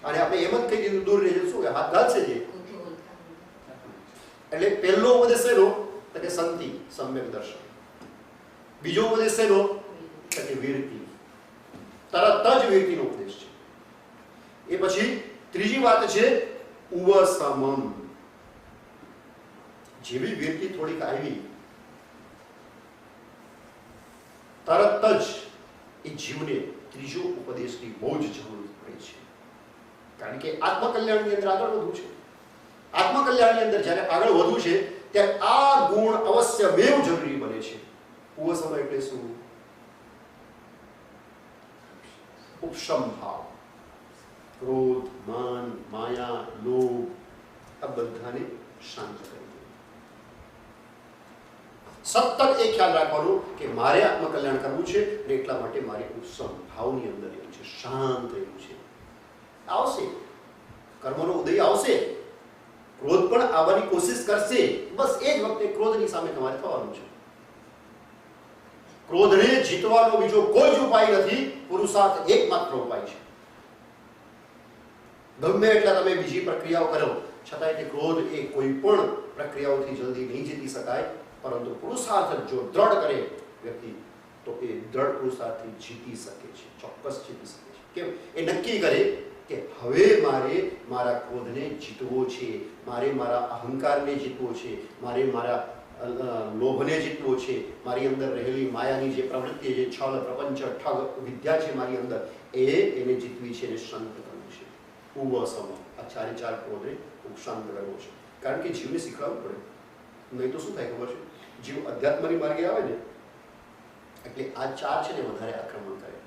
અને આપણે એમ જ કહી દીધું દૂર રહેજો, શું હાથ ગાલશે જે. એટલે પહેલો ઉપદેશ એનો કે સંતિ સમ્યક દર્શન. બીજો ઉપદેશ એનો કે વીરતિ, તરત જ વીરતિનો ઉપદેશ છે. એ પછી ત્રીજી વાત છે ઉવસમમ. જેવી વીરતિ થોડીક આવી તરત જ એ જીવને ત્રીજો ઉપદેશની બહુ જ જરૂર પડે છે. કારણ કે આત્મકલ્યાણની અંદર આગળ વધવું છે. આત્મકલ્યાણની અંદર જ્યારે આગળ વધવું છે ત્યારે આ ગુણ અવશ્ય બેવ જરૂરી બને છે. ઉપસમ એટલે શું? ઉપશમ ભાવ. ક્રોધ, માન, માયા, લોભ આ બધાને શાંત કરી દે. સતત એ ખ્યાલ રાખવાનો કે મારે આત્મકલ્યાણ કરવું છે અને એટલા માટે મારે ઉપશમ ભાવની અંદર રહેવું છે, શાંત રહેવું છે. આવશે કર્મનો ઉદય આવશે, ક્રોધ પણ આવવાની કોશિશ કરશે. બસ એ જ વખતે ક્રોધની સામે તમારે થવાનું છે. ક્રોધને જીતવાનો બીજો કોઈ જ ઉપાય નથી. પુરુષાર્થ એકમાત્ર ઉપાય છે. ગમે એટલા તમે બીજી પ્રક્રિયાઓ કરો છતાંય તે ક્રોધ એ કોઈ પણ પ્રક્રિયાઓથી જલ્દી નહીં જીતી શકાય. પરંતુ પુરુષાર્થ જો દ્રઢ કરે વ્યક્તિ તો એ દ્રઢ પુરુષાર્થથી જીતી શકે છે, ચોક્કસ જીતી શકે છે. કેમ? એ નક્કી કરે કે હવે મારે મારા ક્રોધને જીતવો છે, મારે મારા અહંકારને જીતવો છે, મારે મારા લોભને જીતવો છે, મારી અંદર રહેલી માયાની જે પ્રવૃત્તિ, જે છલ, પ્રપંચ, ઠગ વિદ્યા છે મારી અંદર, એને જીતવી છે, એને શાંત કરવું છે. ઉવસમ, આ ચારે ચાર ક્રોધને શાંત કરવો છે. કારણ કે જીવને શીખવાડવું પડે, નહીં તો શું થાય ખબર છે? જીવ અધ્યાત્મની માર્ગે આવે ને એટલે આ ચાર છે ને વધારે આક્રમણ કરે.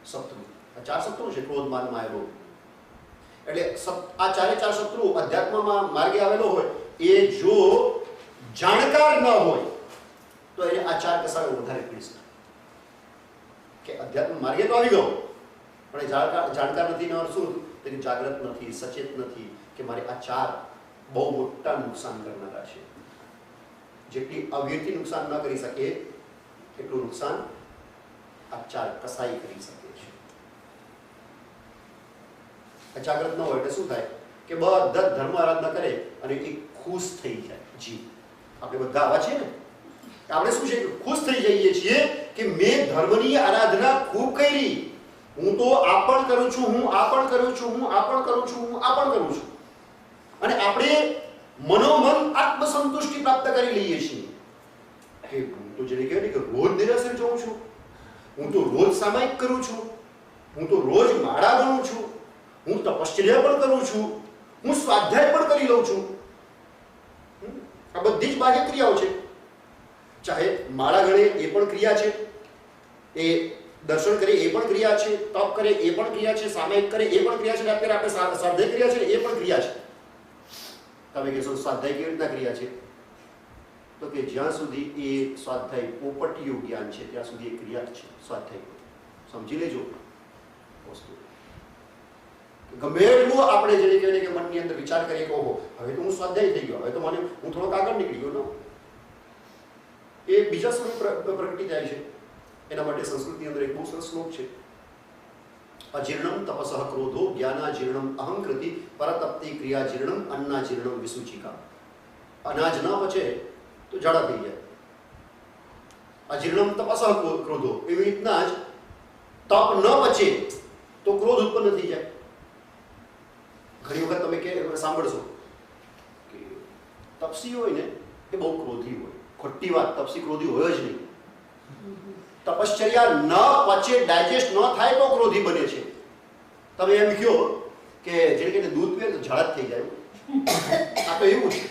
શત્રુ, આ ચાર શત્રુ છે, ક્રોધ, માન, માયા, લોભ. એટલે આ ચારે ચાર શત્રુ અધ્યાત્મમાં માર્ગે આવેલો હોય એ જો જાણકાર ન હોય તો એને આ ચાર કસારો વધારે પીડશે. કે અધ્યાત્મ માર્ગે તો આવી ગયો પણ એ જાણકાર નથી. ને શું તેની જાગૃત નથી, સચેત નથી કે મારે આ ચાર બહુ મોટા નુકસાન કરનારા છે. જેટલી અવીરથી નુકસાન ન કરી શકે એટલું નુકસાન આ ચાર કસાઈ કરી શકે છે. અજાગ્રત ન હોય એટલે શું થાય કે બધા ધર્મ આરાધના કરે અને એ ખુશ થઈ જાય. જી આપણે બધા આવા છીએ ને, આપણે શું છે ખુશ થઈ જઈએ છીએ કે મેં ધર્મની આરાધના ખૂબ કરી, હું તો આ પણ કરું છું, હું આ પણ કરું છું, હું આ પણ કરું છું, હું આ પણ કરું છું. અને આપણે મનોમન આત્મસંતુષ્ટિ પ્રાપ્ત કરી લઈએ છીએ કે હું તો જેને કહેવાય ને કે રોજ દેરાસર જાઉં છું, હું તો રોજ સામાયિક કરું છું, હું તો રોજ માળા ગણું છું, હું તપશ્ચર્યા પણ કરું છું, હું સ્વાધ્યાય પણ કરી લઉં છું. આ બધી જ બાહ્ય ક્રિયાઓ છે. ચાહે માળા ગણે એ પણ ક્રિયા છે, એ દર્શન કરે એ પણ ક્રિયા છે, તપ કરે એ પણ ક્રિયા છે, સામાયિક કરે એ પણ ક્રિયા છે, અત્યારે આપણે સ્વાધ્યાય ક્રિયા છે એ પણ ક્રિયા છે. તમે કહેશો સ્વાધ્યાય કેવી રીતના ક્રિયા છે? તો કે જ્યાં સુધી એ સ્વાધ્યાય પોપટીયું જ્ઞાન છે ત્યાં સુધી એ ક્રિયા છે સ્વાધ્યાય. સમજી લેજો વસ્તુ. ગમે એટલું આપણે જેને કહેવાય કે મનની અંદર વિચાર કરીએ કે ઓહો હવે તો હું સ્વાધ્યાય થઈ ગયો, હવે તો મને હું થોડોક આગળ નીકળી ગયો. નો, એ બીજા સ્વરૂપ પ્રગટી જાય છે. એના માટે સંસ્કૃતની અંદર એક બહુ સરસ શ્લોક છે. અજીર્ણમ તપસઃ ક્રોધો જ્ઞાનાજીર્ણમ અહંકૃતિ પરતપ્તિ ક્રિયાજીર્ણમ અન્નાજીર્ણમ વિસુચિકા. અનાજ ન પચે તો ઝાડા થઈ જાય. અજીર્ણમ તપસઃ ક્રોધો, એવી રીતના જ તપ ન પચે તો ક્રોધ ઉત્પન્ન થઈ જાય. ઘણી વખત તમે કે સાંભળશો કે તપસી હોય ને એ બહુ ક્રોધી હોય. ખોટી વાત, તપસી ક્રોધી હોય જ નહીં. તપશ્ચર્યા ન પચે, ડાયજેસ્ટ ન થાય તો ક્રોધી બને છે. તમે એમ કહો કે જેને કે દૂધ પીએ તો ઝાડા જ થઈ જાય, આ તો એવું છે.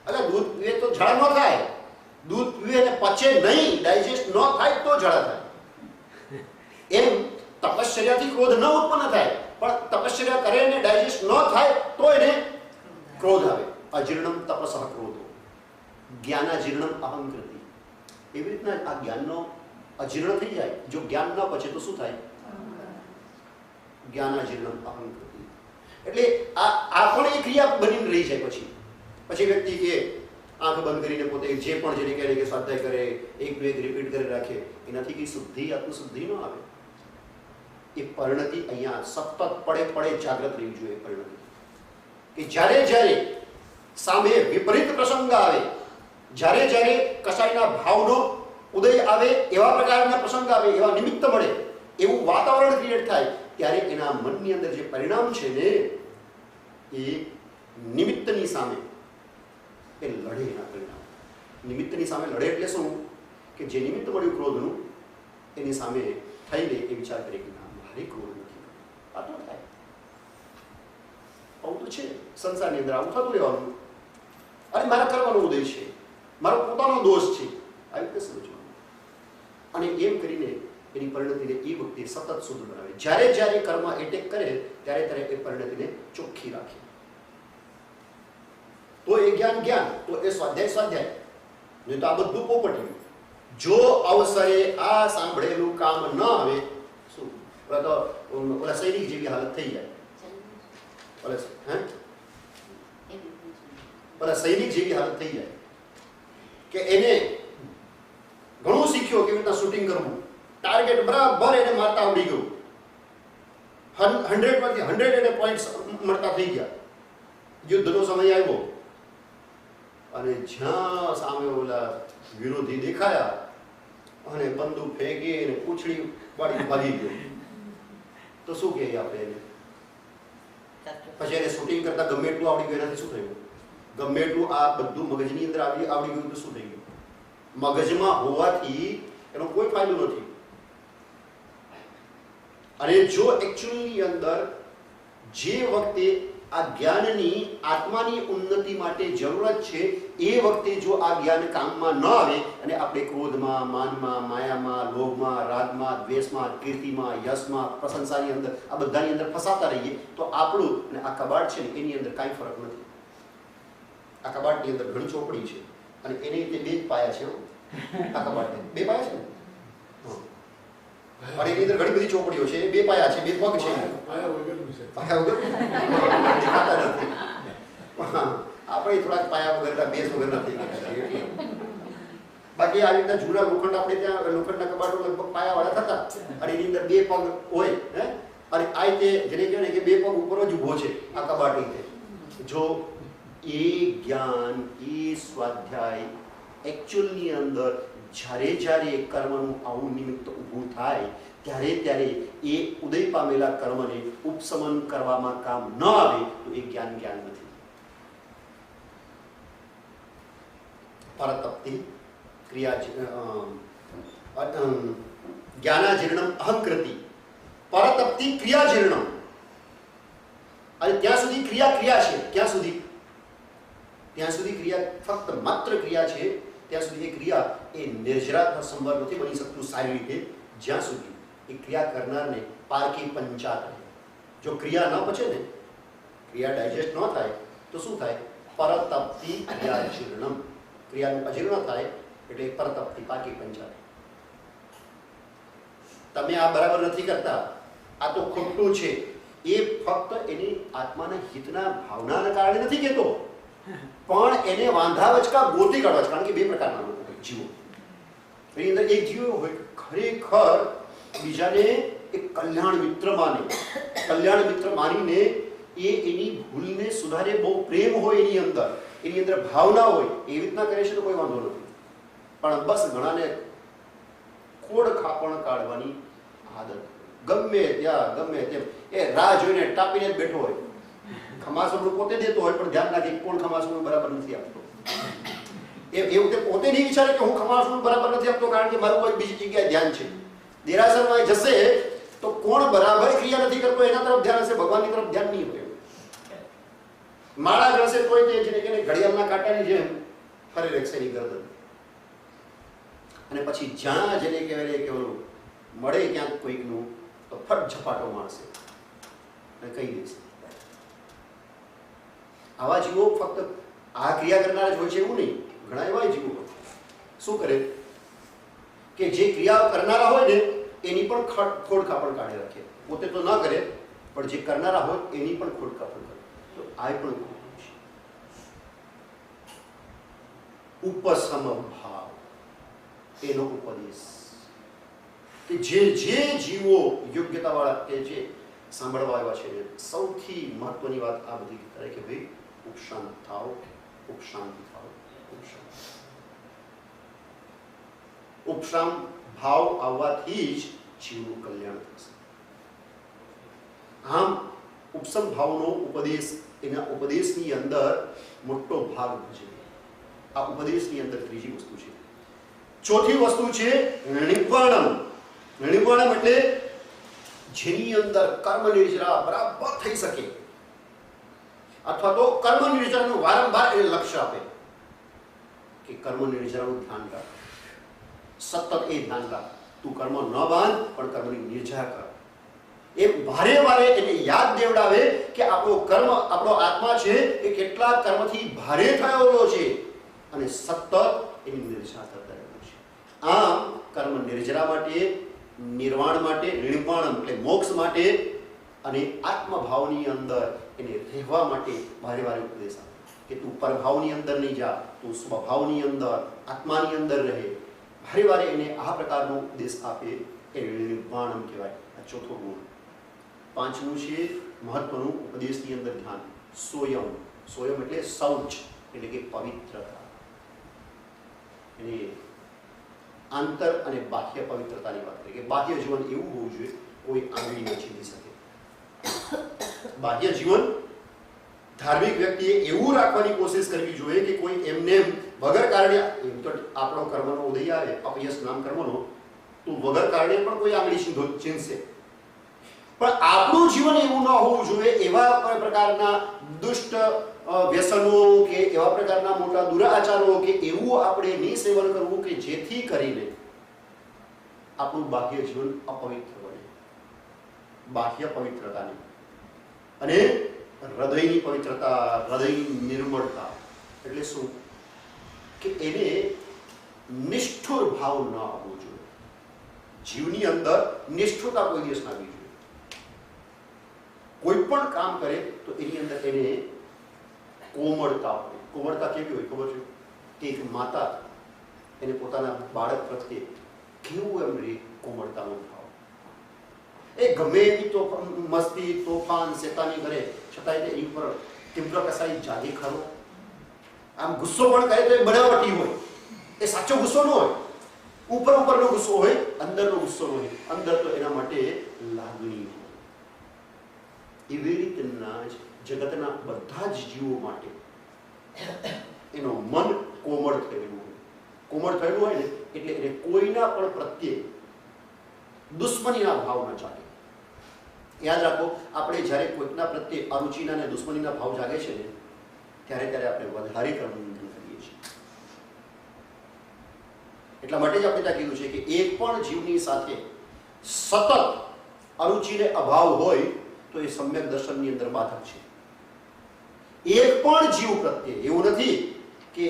એટલે દૂધ પીએ તો ઝાડા ન થાય, દૂધ પીએ ને પચે નહીં, ડાયજેસ્ટ ન થાય તો ઝાડા થાય. એમ તપશ્ચર્યાથી ક્રોધ ન ઉત્પન્ન થાય, પણ તપશ્ચર્યા કરે ને ડાયજેસ્ટ ન થાય તો એને ક્રોધ આવે. અજીર્ણમ તપસઃ ક્રોધો જ્ઞાનાજીર્ણમ અહંકૃતિ. એવી રીતના આ જ્ઞાનનો અજીર્ણ થઈ જાય. જો જ્ઞાન ન પચે તો શું થાય? જ્ઞાનાજીર્ણમ અહંકૃતિ. એટલે આ પણ એક ક્રિયા બનીને રહી જાય. પછી વ્યક્તિ કે આંખ બંધ કરીને પોતે જે પણ જેને કહે કે સ્વાધ્યાય કરે, એક રિપીટ કરી રાખે, એનાથી કઈ શુદ્ધિ, આત્મશુદ્ધિ ન આવે. એ પરિણતિ અહીંયા સતત પડે જાગૃત રહેવી જોઈએ. પરિણતિ કે જ્યારે જ્યારે સામે વિપરીત પ્રસંગ આવે, જ્યારે કસાયના ભાવનો ઉદય આવે, એવા પ્રકારના પ્રસંગ આવે, એવા નિમિત્ત મળે, એવું વાતાવરણ ક્રિએટ થાય, ત્યારે એના મનની અંદર જે પરિણામ છે ને એ નિમિત્તની સામે એ લડે. એના પરિણામ નિમિત્તની સામે લડે એટલે શું? કે જે નિમિત્ત મળ્યું ક્રોધનું, એની સામે થઈને એ વિચાર કરે કે મારે ક્રોધ નથી, આ તો થાય. આવું તો છે સંસારની અંદર, આવું થતું રહેવાનું. અરે મારા કરવાનો ઉદય છે, મારો પોતાનો દોષ છે, આવી રીતે સમજવાનું. અને એમ કરીને એની પરિણતિને એ વખતે સતત શુદ્ધ બનાવે. જ્યારે કર્મ એટેક કરે ત્યારે એ પરિણતિને ચોખ્ખી રાખે. તો એ જ્ઞાન, તો એ સ્વાધ્યાય. નહીં તો આ બધું પોપટ્યું. જો અવસરે આ સાંભળેલું કામ ન આવે, શું તો ઓલા સૈનિક જેવી હાલત થઈ જાય. ઓલા સૈનિક જેવી હાલત થઈ જાય કે એને ઘણું શીખ્યો કેવી રીતના શૂટિંગ કરવું, ટાર્ગેટ બરાબર એને મારતા આવડી ગયું, 100 માંથી 100 એને પોઈન્ટ્સ મળતા થઈ ગયા. યુદ્ધનો સમય આવ્યો અને જ્યાં સામે ઓલા વિરોધી દેખાયા અને બંદૂક ફેંકી અને પૂંછડી વાળી ભાગી ગયો, તો શું કહે આપણે એને? પછી એને શૂટિંગ કરતા ગમે એટલું આવડી ગયું, એનાથી શું થયું? ગમે એટલું આ બધું મગજની અંદર આવડી ગયું તો શું થઈ ગયું? મગજમાં હોવાથી એનો કોઈ ફાયદો નથી. અને જો એકચ્યુઅલી અંદર જે વખતે આ જ્ઞાનની આત્માની ઉન્નતિ માટે જરૂરત છે, એ વખતે જો આ જ્ઞાન કામમાં ન આવે અને આપણે ક્રોધમાં, માનમાં, માયામાં, લોભમાં, રાગમાં, દ્વેષમાં, કીર્તિમાં, યશમાં, પ્રશંસાની અંદર આ બધાની અંદર ફસાતા રહીએ તો આપણું અને આ કબાટ છે ને એની અંદર કાંઈ ફરક નથી. આ કબાટની અંદર ઘણી ચોપડી છે અને એની રીતે 2 જ પાયા છે. આ કબાટને 2 પાયા છે ને, અને એની અંદર ઘણી બધી ચોપડીઓ છે. 2 પાયા છે, 2 પગ છે. પાયા વગર દેખાતા નથી. આપણે થોડાક પાયા વગરના, બેઝ વગરના થઈ ગયા. બાકી આવી રીતના જૂના લોખંડ, આપણે ત્યાં લોખંડના કબાટો લગભગ પાયાવાળા થતા અને એની અંદર 2 પગ હોય. અને આ રીતે જેને કહેવાય કે 2 પગ ઉપર જ ઊભો છે આ કબાટ રીતે. જો એ જ્ઞાન, એ સ્વાધ્યાય એકચ્યુઅલની અંદર જ્યારે કર્મનું આવું નિમિત્ત ઊભું થાય ત્યારે એ ઉદય પામેલા કર્મને ઉપશમન કરવામાં કામ ન આવે તો એ જ્ઞાન નથી. પરતપ્તિ ક્રિયા જ્ઞાનાજીર્ણમ અહંકૃતિ પરતપ્તિ ક્રિયાજીર્ણમ. અને ત્યાં સુધી ક્રિયા છે. ક્યાં સુધી? ત્યાં સુધી ક્રિયા ફક્ત માત્ર ક્રિયા છે. ત્યાં સુધી એ ક્રિયા એ નિર્જરાત સંભાર નથી બની શકતું સારી રીતે, જ્યાં સુધી એ ક્રિયા કરનારને પારકી પંચા કહે. જો ક્રિયા ન પચે ને, ક્રિયા ડાયજેસ્ટ ન થાય તો શું થાય? પરતપતી ક્રિયાજીર્ણમ. ક્રિયાનું અજીર્ણ થાય એટલે પરતપતી પારકી પંચા. તમે આ બરાબર નથી કરતા, આ તો ખોટું છે, એ ફક્ત એની આત્માના હિતના ભાવનાના કારણે નથી કહેતો, પણ એને વાંધા વચકા ગોતી કાઢવા છે. કારણ કે બે પ્રકારના લોકો હોય જીવો. એની અંદર એક જીવ એવો હોય ખરેખર બીજાને એક કલ્યાણ મિત્ર માને, કલ્યાણ મિત્ર માનીને એ એની ભૂલને સુધારે, બહુ પ્રેમ હોય એની અંદર ભાવના હોય, એવી રીતના કરે છે તો કોઈ વાંધો નથી. પણ બસ ઘણાને ખોડ ખાપણ કાઢવાની આદત, ગમે ત્યાં ગમે તેમ એ રાહ જોઈને ટાપીને જ બેઠો હોય. ખમાસણું પોતે દેતો હોય પણ ધ્યાન રાખે કોણ ખમાસણું બરાબર નથી આપતો. એવું તે પોતે નહીં વિચારે કે હું ખમાસણું બરાબર નથી આપતો કારણ કે મારું કોઈ બીજી જગ્યાએ ધ્યાન છે. દેરાસરમાં જશે તો કોણ બરાબર ક્રિયા નથી કરતો એના તરફ ધ્યાન હશે, ભગવાનની તરફ ધ્યાન નહીં હોય. માળા ગણશે તોય તે જેને કે ઘડિયાળના કાંટાની જેમ ફરી રહેશે એની ગરદન. અને પછી જ્યાં જેને કહેવાય કે ઓલું મળે ક્યાંક કોઈકનું તો ફટ ઝપાટો મારશે અને કહી દેશે. આવા જીવો ફક્ત આ ક્રિયા કરનાર જ હોય છે એવું નહીં, ઘણા એવા જીવો હોય. શું કરે કે જે ક્રિયા કરનારા હોય ને એની પણ ખોડ ખાપણ કાઢી રાખે. પોતે તો ના કરે પણ જે કરનારા હોય એની પણ ખોડ ખાપણ કરે. તો આ પણ ઉપસમ ભાવ એનો ઉપદેશ કે જે જીવો યોગ્યતાવાળા કે જે સાંભળવા આવ્યા છે સૌથી મહત્વની વાત આ બધી કરે કે ભાઈ ઉપશાંત થાઓ, ઉપશાંત થાઓ, ઉપશાંત. ઉપશામ ભાવ આવવાથી જ જીવનું કલ્યાણ થશે. આમ ઉપસમ ભાવનો ઉપદેશ, એના ઉપદેશની અંદર મોટો ભાગ ભજવે. આ ઉપદેશની અંદર ત્રીજી વસ્તુ છે. ચોથી વસ્તુ છે નિર્વાણમ. નિર્વાણમ એટલે જેની અંદર કર્મ નિર્જરા બરાબર થઈ શકે, અથવા તો કર્મ નિર્જરાનું વારંવાર એને લક્ષ્ય આપે કે કર્મ નિર્જરાનું ધ્યાન રાખ, સતત એ ધ્યાન રાખ, તું કર્મ ન બાંધ પણ કર્મની નિર્જરા કર. એ વારે વારે એને યાદ દેવડાવે કે આપણો કર્મ, આપણો આત્મા છે એ કેટલા કર્મથી ભારે થયેલો છે અને સતત એની નિર્જરા કરતા રહેવું છે. આમ કર્મ નિર્જરા માટે, નિર્વાણ માટે, નિર્વાણ એટલે મોક્ષ માટે અને આત્મભાવની અંદર એને રહેવા માટે વારે વારે ઉપદેશ આપે કે તું પરભાવની અંદર નહીં જા, તું સ્વભાવની અંદર, આત્માની અંદર રહે. વારે વારે એને આ પ્રકારનો ઉપદેશ આપે એ નિર્વાણમ કહેવાય. આ ચોથો ગુણ. પાંચમું છે મહત્વનું ઉપદેશની અંદર ધ્યાન સોયમ. સોયમ એટલે શૌચ એટલે કે પવિત્રતા. એને આંતર અને બાહ્ય પવિત્રતાની વાત કરી કે બાહ્ય જીવન એવું હોવું જોઈએ કોઈ આંગળી ન છીની શકે. બાહ્ય જીવન ધાર્મિક વ્યક્તિએ એવું રાખવાની કોશિશ કરવી જોઈએ કે કોઈ એમને વગર કારણે, એમ તો આપણો કર્મનો ઉદય આવે અપયશ નામ કર્મનો, તો વગર કારણે પણ કોઈ આંગળી ચીનશે. પણ આપણું જીવન એવું ન હોવું જોઈએ, એવા પ્રકારના દુષ્ટ વ્યસનો કે એવા પ્રકારના મોટા દુરાચારો કે એવું આપણે નહીં સેવન કરવું કે જેથી કરીને આપણું બાહ્ય જીવન અપવિત્ર બને. બાહ્ય પવિત્રતા નહીં અને હૃદયની પવિત્રતા, હૃદયની નિર્મળતા એટલે શું કે એને નિષ્ઠુર ભાવ ન આવવો જોઈએ. જીવની અંદર નિષ્ઠુરતા કોઈ દિવસ ના આવવી જોઈએ. કોઈ પણ કામ કરે તો એની અંદર એને કોમળતા હોય. કોમળતા કેવી હોય ખબર છે કે એક માતા એને પોતાના બાળક પ્રત્યે કેવું એમ રે કોમળતાનો ભાવ. એ ગમે એવી તો મસ્તી, તોફાન, શેતાની કરે છતાંય એની ઉપર તીવ્ર કસાઈ જાગે ખરો. આમ ગુસ્સો પણ કરે તો એ બનાવટી હોય, એ સાચો ગુસ્સો ન હોય. ઉપરનો ગુસ્સો હોય, અંદરનો ગુસ્સો ન હોય. અંદર તો એના માટે લાગણી હોય. એવી રીતના જ જગતના બધા જ જીવો માટે એનો મન કોમળ થયેલું હોય. કોમળ થયેલું હોય ને એટલે એને કોઈના પણ પ્રત્યે દુશ્મનીના ભાવ ન જાગે. યાદ રાખો, આપણે જ્યારે કોઈકના પ્રત્યે અરુચિના અને દુશ્મનીના ભાવ જાગે છે ને ત્યારે આપણે વધારે કર્મબંધન કરીએ છીએ. એટલા માટે જ આપણે ત્યાં કીધું છે કે એક પણ જીવની સાથે સતત અરુચિને અભાવ હોય તો એ સમ્યક દર્શનની અંદર બાધક છે. એક પણ જીવ પ્રત્યે એવું નથી કે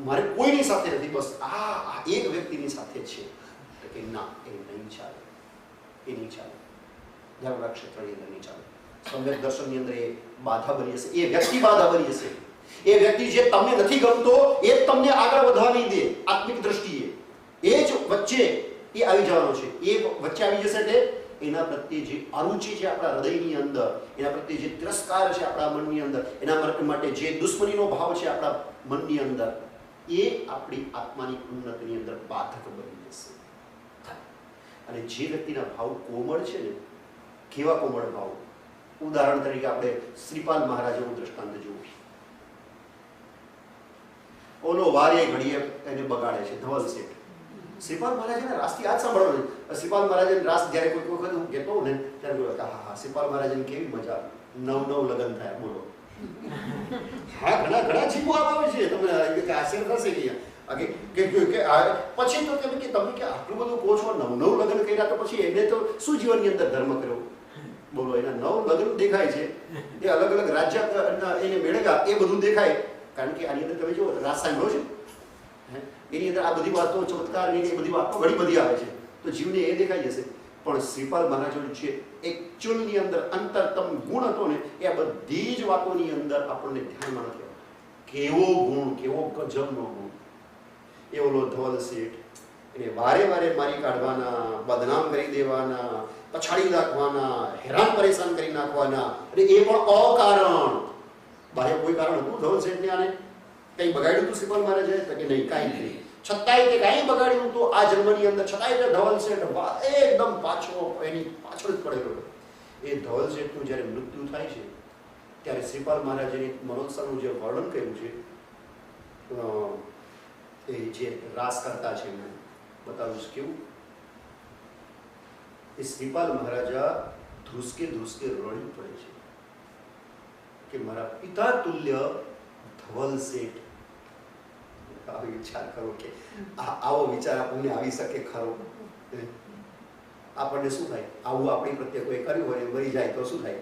મારે કોઈની સાથે નથી, બસ આ એક વ્યક્તિની સાથે છે, તો કે ના, એ નહીં ચાલે, એ નહીં ચાલે. ધર્મના ક્ષેત્રની અંદર નહીં ચાલે. સમ્યક દર્શનની અંદર એ બાધા બની જશે, એ વ્યક્તિ બાધા બની જશે. એ વ્યક્તિ જે તમને નથી ગમતો એ જ તમને આગળ વધવા નહીં દે. આત્મિક દ્રષ્ટિએ એ જ વચ્ચે એ આવી જવાનો છે. એ વચ્ચે આવી જશે એટલે એના પ્રત્યે જે અરુચિ છે આપણા હૃદયની અંદર, એના પ્રત્યે જે તિરસ્કાર છે આપણા મનની અંદર, એના માટે જે દુશ્મનીનો ભાવ છે આપણા મનની અંદર, એ આપણી આત્માની ઉન્નતિની અંદર બાધક બની જશે. અને જે વ્યક્તિના ભાવ કોમળ છે ને, કેવા કોમળ ભાવ, ઉદાહરણ તરીકે આપણે શ્રીપાલ મહારાજનું દ્રષ્ટાંત જોવું. ઓલો વારે ઘડીએ એને બગાડે છે ધવલ શેઠ. શ્રીપાલ મહારાજના રાસથી આજ સાંભળવાનું. શ્રીપાલ મહારાજના રાસ જ્યારે કોઈ વખત હું કહેતો હોઉં ને ત્યારે બોલે કે હા શ્રીપાલ મહારાજની કેવી મજા, નવ લગ્ન થયા, બોલો. હા, ઘણા જીવો આવે છે, તમને આશ્ચર્ય થશે કે પછી તો તમે કે આટલું બધું કહો છો, નવ લગ્ન કર્યા, તો પછી એને તો શું જીવનની અંદર ધર્મ કર્યો, બોલો. એના 9 લગ્ન દેખાય છે, એ અલગ અલગ રાજ્ય એને મેળવ્યા, એ બધું દેખાય. કારણ કે આની અંદર તમે જો રાસ સાંભળો છો, એની અંદર આ બધી વાતો, ચમત્કાર, એ બધી વાતો ઘણી બધી આવે છે, તો જીવને એ દેખાઈ જશે. પણ શ્રીપાલ મહારાજનો જે એકચ્યુઅલની અંદર અંતરતમ ગુણ હતો ને, એ આ બધી જ વાતોની અંદર આપણને ધ્યાનમાં નથી આવતો. કેવો ગુણ, કેવો ગજબનો ગુણ. એ ઓલો ધવલ શેઠ, એને વારે વારે મારી કાઢવાના, બદનામ કરી દેવાના, પછાડી નાખવાના, હેરાન પરેશાન કરી નાખવાના, અને એ પણ અકારણ. બાહ્ય કોઈ કારણ હતું ધવલ શેઠને આને કંઈ બગાડ્યું હતું શ્રીપાલ મહારાજે? તો કે નહીં, કાંઈ નહીં. છતાંય તે કાંઈ બગાડ્યું તો આ જન્મની અંદર, છતાંય ધવલ શેઠ એકદમ પાછો એની પાછળ જ પડેલો. એ ધવલ શેઠનું જ્યારે મૃત્યુ થાય છે ત્યારે શ્રીપાલ મહારાજે મનોત્સવનું જે વર્ણન કર્યું છે, એ જે રાસ કરતા છે એમને બતાવ્યું છે. કેવું એ શ્રીપાલ મહારાજા ધ્રુસકે ધ્રુસકે રડી પડે છે કે મારા પિતા તુલ્ય ધવલ શેઠ. આવો વિચાર કરો કે આવો વિચાર આપણને આવી શકે ખરો? આપણને શું થાય? આવું આપણી પ્રત્યે કોઈ કર્યું હોય, મરી જાય તો શું થાય?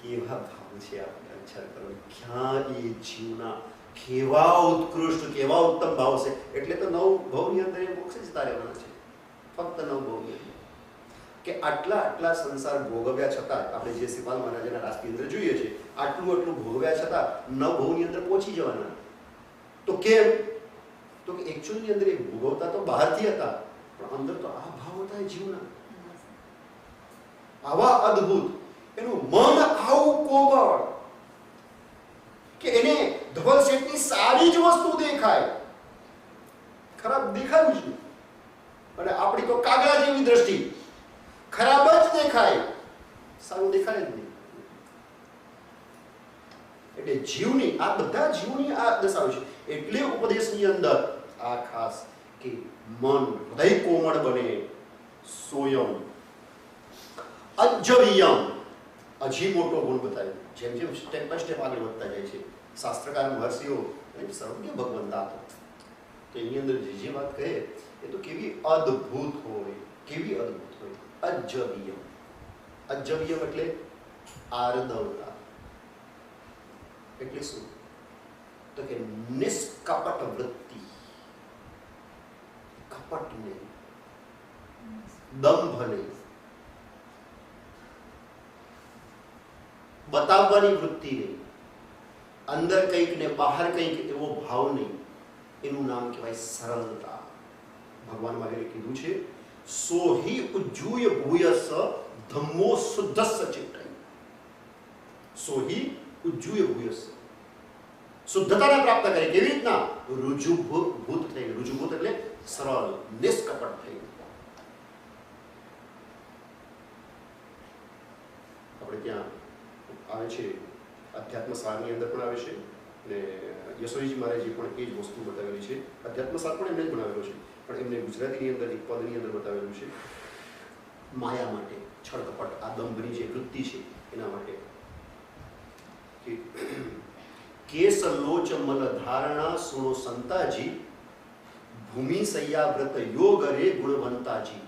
કેવા ભાવ છે, આપણે વિચાર કરો. ક્યાં એ જીવના કેવા ઉત્કૃષ્ટ, કેવા ઉત્તમ ભાવ છે. એટલે તો 9 ભાવની અંદર એ મોક્ષ જ તારેવાના છે, ફક્ત 9 ભાવની અંદર. કે આટલા સંસાર ભોગવ્યા છતાં, આપણે જે શ્રીપાલ મહારાજના રાસની અંદર જોઈએ છે, આટલું ભોગવ્યા છતાં 9 ભાવની અંદર પહોંચી જવાના. તો કેમ? તો કે એકચ્યુઅલની અંદર એ ભોગવતા તો બહારથી હતા, પણ અંદર તો આ ભાવ હતા એ જીવના, આવા અદ્ભુત. એનું મન આવું કોમળ કે એને ધવલ શેઠની સારી જ વસ્તુ દેખાય, ખરાબ દેખાયું જ નહીં. અને આપણી તો કાગડા જેવી દ્રષ્ટિ, ખરાબ જ દેખાય, સારું દેખાય જ નહીં. એટલે જીવની, આ બધા જીવની આ દશા છે. એટલે ઉપદેશની અંદર આ ખાસ કે મન હૃદય કોમળ બને. સોયમ અજ્જવીયમ, હજી મોટો ગુણ બતાવ્યો. જેમ જેમ સ્ટેપ બાય સ્ટેપ આગળ વધતા જાય છે શાસ્ત્રકાર મહર્ષિઓ, સર્વજ્ઞ ભગવંતા હતો, તો એની અંદર જે વાત કહે એ તો કેવી અદ્ભુત હોય, કેવી અદ્ભુત હોય. અજ્જવીયમ, અજ્જવીયમ એટલે આર્દવતા. એટલે શું? તો કે નિષ્કપટ વૃત્તિ, કપટ નહીં, દંભ નહીં, બતાવવાની વૃત્તિ નહીં, અંદર કંઈક ને બહાર કંઈક એવો ભાવ નહીં. એનું નામ કહેવાય સરળતા. ભગવાન મહાવીરે કીધું છે, સોહી ઉજ્જુય ભૂયસ ધમ્મો શુદ્ધસ્સ ચિત્તૈ. સોહી ઉજ્જુય ભૂયસ, શુદ્ધતાને પ્રાપ્ત કરે. કેવી રીતના? રુજુભૂત થઈ. રુજુભૂત એટલે સરળ, નિષ્કપટ થઈ. આપણે ત્યાં આવે છે, અધ્યાત્મ સારની અંદર પણ આવે છે, અને યશોરીજી મહારાજે પણ એ જ વસ્તુ બતાવેલી છે. અધ્યાત્મ સાર પણ એમને જ બનાવેલો છે, પણ એમને ગુજરાતીની અંદર એક પદની અંદર બતાવેલું છે. માયા માટે, છળકપટ, આ દંભની જે વૃત્તિ છે એના માટે. કેસ લોચ મલ ધારણા સુનો સંતાજી ભૂમિ સૈયા વ્રત યોગ રે ગુણવંતાજી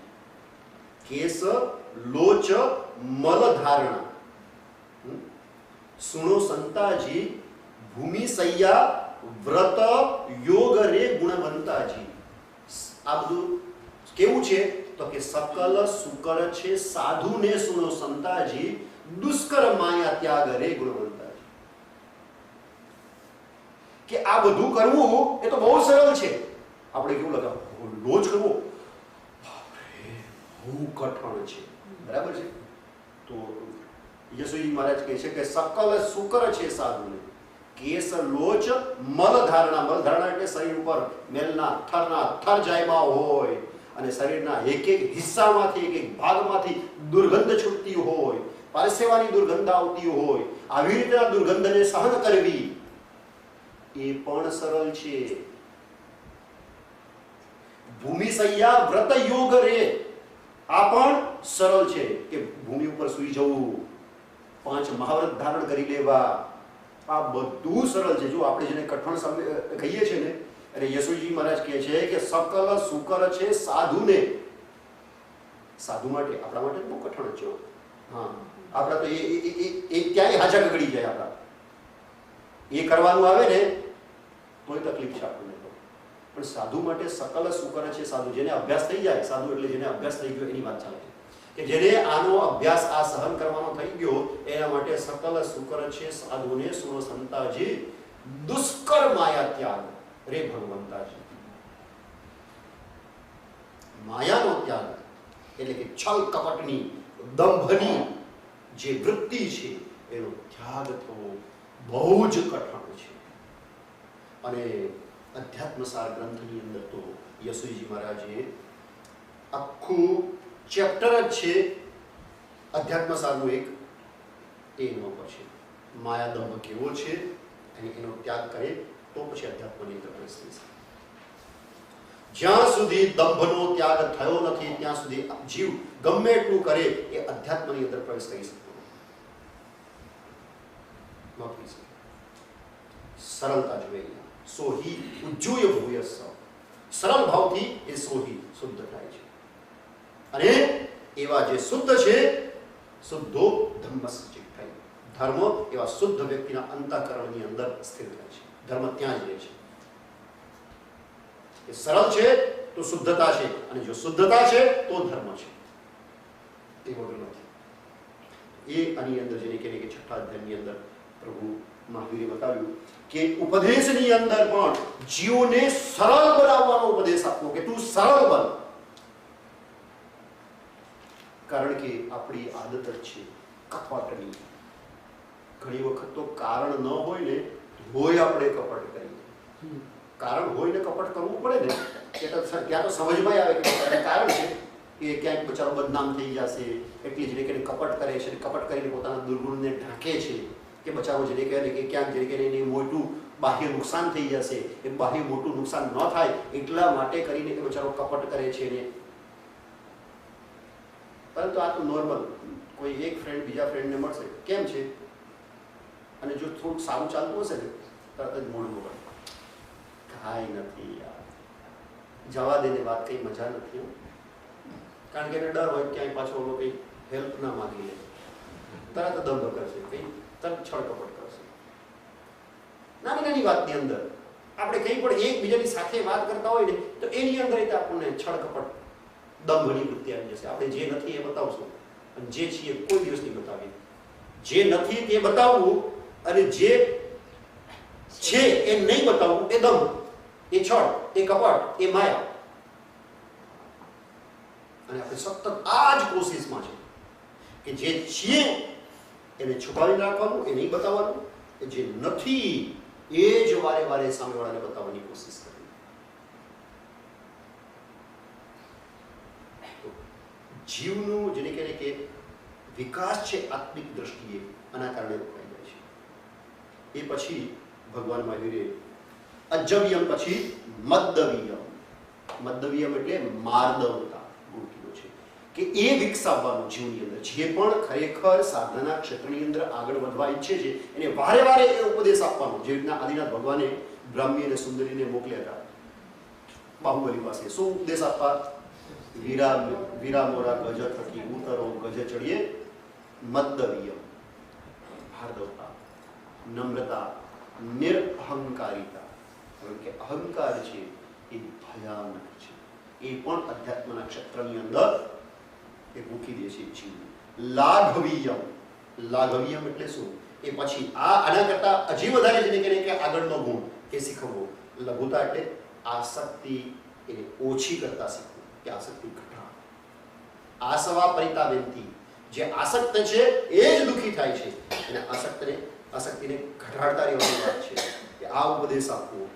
કેસ લોચ મલ ધારણા સુણો સંતાજી ભૂમિ સૈયા વ્રત યોગ રે ગુણવંતાજી આ બધું કેવું છે તો કે સકલ સુકર છે સાધુને સુનો સંતાજી દુષ્કર માયા ત્યાગ રે ગુણવંતાજી કે આ બધું કરવું એ તો બહુ સરળ છે આપણે કેવું લગાવ રોજ કરવો બહુ કઠણ છે બરાબર છે તો યશુજી મહારાજ કહે છે કે સકલ સુકર છે સાધુને કેસ લોચ મલ ધારણા એટલે શરીર ઉપર મેલના થર જાયમાં હોય અને શરીરના એક એક હિસ્સામાંથી એક એક ભાગમાંથી દુર્ગંધ છૂટતી હોય પરસેવાની દુર્ગંધ આવતી હોય આવી રીતના દુર્ગંધને સહન કરવી એ પણ સરળ છે ભૂમિ સૈયા વ્રત યોગ રે આ પણ સરળ છે કે ભૂમિ ઉપર સૂઈ જવું 5 મહાવ્રત ધારણ કરી લેવા આ બધું સરળ છે જો આપણે જેને કઠણ કહીએ છીએ ને અને યશુજી મહારાજ કહે છે કે સકલ સુકર છે સાધુને સાધુ માટે આપણા માટે બહુ કઠણ છે હા આપણા તો એ ક્યાંય હાજા ગગડી જાય આપણા એ કરવાનું આવે ને તોય તકલીફ છે આપણને પણ સાધુ માટે સકલ સુકર છે સાધુ જેને અભ્યાસ થઈ જાય સાધુ એટલે જેને અભ્યાસ થઈ ગયો એની વાત ચાલે કે જેને આનો અભ્યાસ આ સહન કરવાનો થઈ ગયો એના માટે સકલ સુકર છે સાધુને સુનો સંતાજી દુષ્કર માયા ત્યાગ રે ભગવંતાજી માયાનો ત્યાગ એટલે કે છલ કપટની દંભની જે વૃત્તિ છે એનો ત્યાગ થવો બહુ જ કઠણ છે અને અધ્યાત્મસાર ગ્રંથની અંદર તો યશુજી મહારાજે આખું ચેપ્ટર જ છે અધ્યાત્મસારનું એક એનો પર છે માયા દંભ કેવો છે અને એનો ત્યાગ કરે તો પછી અધ્યાત્મની અંદર પ્રવેશ થઈ શકે જ્યાં સુધી દંભનો ત્યાગ થયો નથી ત્યાં સુધી જીવ ગમે એટલું કરે એ અધ્યાત્મની અંદર પ્રવેશ કરી શકતો નથી સરળતા જોઈએ સોહી ઉજ્જુય ભૂયસ સરળ ભાવથી એ સોહી શુદ્ધ થાય છે અને એવા જે શુદ્ધ છે શુદ્ધો ધર્મસ્ચિત થાય ધર્મ એવા શુદ્ધ વ્યક્તિના અંતઃકરણની અંદર સ્થિર રહે છે ધર્મ ત્યાં જ રહે છે એ સરળ છે તો શુદ્ધતા છે અને જો શુદ્ધતા છે તો ધર્મ છે એ વગર નથી એ આની અંદર જેને કહેવાય કે છઠ્ઠા અધ્યાયની અંદર પ્રભુ મહાવીરે બતાવ્યું કે ઉપદેશની અંદર પણ જીવોને સરળ બનાવવાનો ઉપદેશ આપવો કે તું સરળ બન કારણ કે આપણી આદત જ છે કપટની ઘણી વખત તો કારણ ન હોય ને હોય આપણે કપટ કરીએ કારણ હોય ને કપટ કરવું પડે ને ત્યાં તો સમજમાં આવે કે કારણ છે કે ક્યાંક બચારો બદનામ થઈ જશે એટલી જ રીતે કપટ કરે છે કપટ કરીને પોતાના દુર્ગુણને ઢાંકે છે કે બચારો જેને કહે કે ક્યાંક જેને એને મોટું બાહ્ય નુકસાન થઈ જશે એ બાહ્ય મોટું નુકસાન ન થાય એટલા માટે કરીને એ બચારો કપટ કરે છે ને પરંતુ આ તો નોર્મલ કોઈ એક ફ્રેન્ડ બીજા ફ્રેન્ડને મળશે કેમ છે અને જો થોડુંક સારું ચાલતું હશે ને તરત જ મોડું બગડે કાંઈ નથી યાર જવા દેને વાત કંઈ મજા નથી કારણ કે એને ડર હોય ક્યાંય પાછો ઓલો કંઈ હેલ્પ ના માંગી લે તરત દંભ કરશે કંઈ તરત છળકપટ કરશે નાની નાની વાતની અંદર આપણે કંઈ પણ એકબીજાની સાથે વાત કરતા હોય ને તો એની અંદર આપણને છળકપટ દંભની વૃત્તિ આવી જશે આપણે જે નથી એ બતાવશું અને જે છીએ કોઈ દિવસ નહીં બતાવીએ જે નથી તે બતાવવું અને જે છે એ નહીં બતાવવું એ દંભ એ છળ એ કપટ એ માયા અને આપણે સતત આ જ કોશિશમાં છે કે જે છીએ એને છુપાવી રાખવાનું એ નહીં બતાવવાનું જે નથી એ જ વારે વારે સામેવાળાને બતાવવાની કોશિશ કરવી જીવનું જેને કહે કે વિકાસ છે આત્મિક દ્રષ્ટિએ આના કારણે રોકાઈ જાય છે એ પછી ભગવાન મહાવીરે અજવ્યમ પછી મદ્દવ્યમ એટલે માર્દવતા ગુણ કીધો છે કે એ વિકસાવવાનું જીવની અંદર જે પણ ખરેખર સાધનાના ક્ષેત્રની અંદર આગળ વધવા ઈચ્છે છે એને વારે વારે એ ઉપદેશ આપવાનો જે રીતના આદિનાથ ભગવાને બ્રાહ્મી અને સુંદરીને મોકલ્યા હતા બાહુબલી પાસે શું ઉપદેશ આપવા? વીરા વીરા મોરા ગજ થકી ઉતરો ગજ ચડીએ મદ્દવીય, ભાર્ગવતા, નમ્રતા, નિરઅહંકારિતા. કારણ કે અહંકાર છે એ ભયાનક છે, એ પણ અધ્યાત્મના ક્ષેત્રની અંદર એ મૂકી દે છે જીવ. લાઘવીયમ, લાઘવીયમ એટલે શું? એ પછી આના કરતા હજી વધારે જેને કહે કે આગળનો ગુણ એ શીખવવો. લઘુતા એટલે આસક્તિ એને ઓછી કરતા શીખવું, કે આસક્તિ ઘટાડ. આસવા પરિતાવેન્તિ, જે આસક્ત છે એ જ દુઃખી થાય છે, અને આસક્તિને ઘટાડતા રહેવાની વાત છે. કે આ ઉપદેશ આપવો,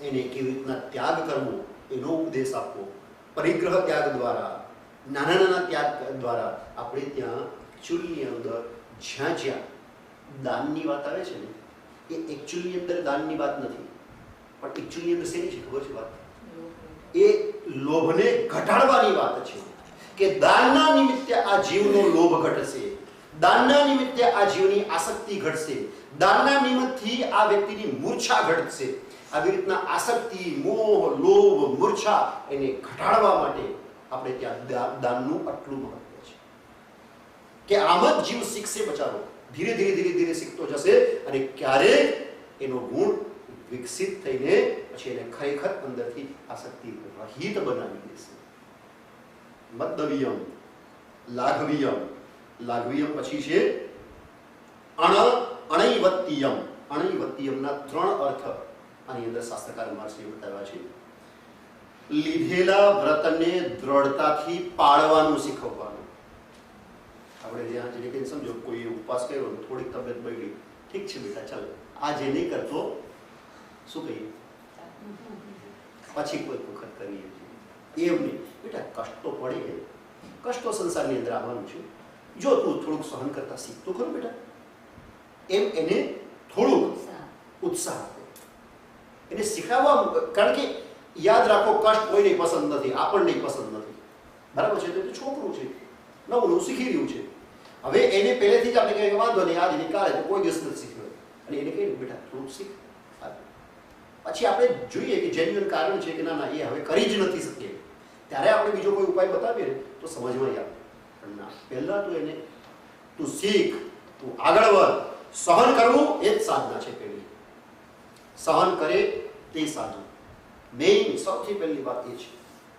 એને કેવી રીતના ત્યાગ કરવો એનો ઉપદેશ આપવો. પરિગ્રહ ત્યાગ દ્વારા, નાના નાના ત્યાગ દ્વારા આપણે ત્યાં એકચ્યુઅલની અંદર જ્યાં જ્યાં દાનની વાત આવે છે ને, એ એકચ્યુઅલની અંદર દાનની વાત નથી, પણ એકચ્યુઅલની અંદર શેની છે ખબર છે વાત? એ લોભને ઘટાડવાની વાત છે. કે દાનના નિમિત્તે આ જીવનો લોભ ઘટશે, દાનના નિમિત્તે આ જીવની આસક્તિ ઘટશે, દાનના નિમિત્તથી આ વ્યક્તિની મૂર્છા ઘટશે. આવી રીતના આસક્તિ, મોહ, લોભ, મૂર્છા એને ઘટાડવા માટે આપણે ત્યાં દાનનું આટલું મહત્વ છે. કે આમ જ જીવ શીખશે બચારો, ધીરે ધીરે ધીરે ધીરે શીખતો જશે, અને ક્યારેક એનો ગુણ વિકસિત થઈને પછી એને ખરેખર અંદરથી આસક્તિ રહિત બનાવી દેશે. મદ્દવીયમ, લાઘવીયમ, લાઘવીયમ પછી છે અણૈવત્તિયમ. અણૈવત્તિયમના 3 અર્થ આની અંદર શાસ્ત્રકાર મહર્ષિએ બતાવ્યા છે. લીધેલા વ્રતને દ્રઢતાથી પાળવાનું શીખવવાનું. આપણે જ્યાં જેને કંઈ સમજો કોઈ ઉપવાસ કર્યો, થોડીક તબિયત બગડી, ઠીક છે બેટા ચાલ, આજે નહીં કરતો શું કહીએ, પછી કોઈ વખત કરીએ છીએ. એમ નહીં બેટા, કષ્ટ તો પડે, કષ્ટો સંસારની અંદર આવવાનું છે, જો તું થોડુંક સહન કરતા શીખ તો ખરું બેટા. એમ એને થોડુંક ઉત્સાહ આપો, એને શીખવવા. કારણ કે યાદ રાખો, કષ્ટ કોઈને પસંદ નથી, આપણને પસંદ નથી, બરાબર છે? તો છોકરું છે, નવું નવું શીખી રહ્યું છે. હવે એને પહેલેથી જ આપણે કહીએ વાંધો નહીં, આજ નીકાળે તો કોઈ દિવસ નથી શીખ્યો, અને એને કહીએ બેટા થોડુંક શીખ. પછી આપણે જોઈએ કે જેન્યુઅન કારણ છે કે ના ના, એ હવે કરી જ નથી શકીએ, ત્યારે આપણે બીજો કોઈ ઉપાય બતાવીએ તો સમજમાં આવે. પણ ના, પહેલા તો એને તું શીખ, તું આગળ વધ. સહન કરવું એ જ સાધના છે. પહેલી સહન કરે તે સાધુ, મેઇન સૌથી પહેલી વાત એ છે.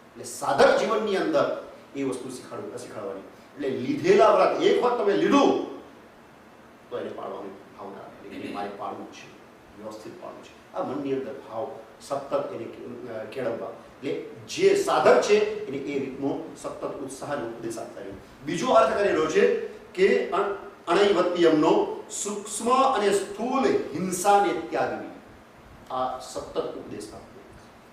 એટલે સાધક જીવનની અંદર એ વસ્તુ શીખવાડવાની. એટલે લીધેલા વ્રત એક વખત તમે લીધું તો એને પાડવાની ભાવના, એટલે મારે પાડવું છે, વ્યવસ્થિત પાડવું છે. આ મનની અંદર ભાવ સતત એને કેળવવા. એટલે જે સાધક છે એને એ રીતનો સતત ઉત્સાહ અને ઉપદેશ આપતા રહ્યો. બીજો અર્થ કરેલો છે કે અણૈવત્યમનો સૂક્ષ્મ અને સ્થૂળ હિંસાને ત્યાગવી. આ સતત ઉપદેશ આપવો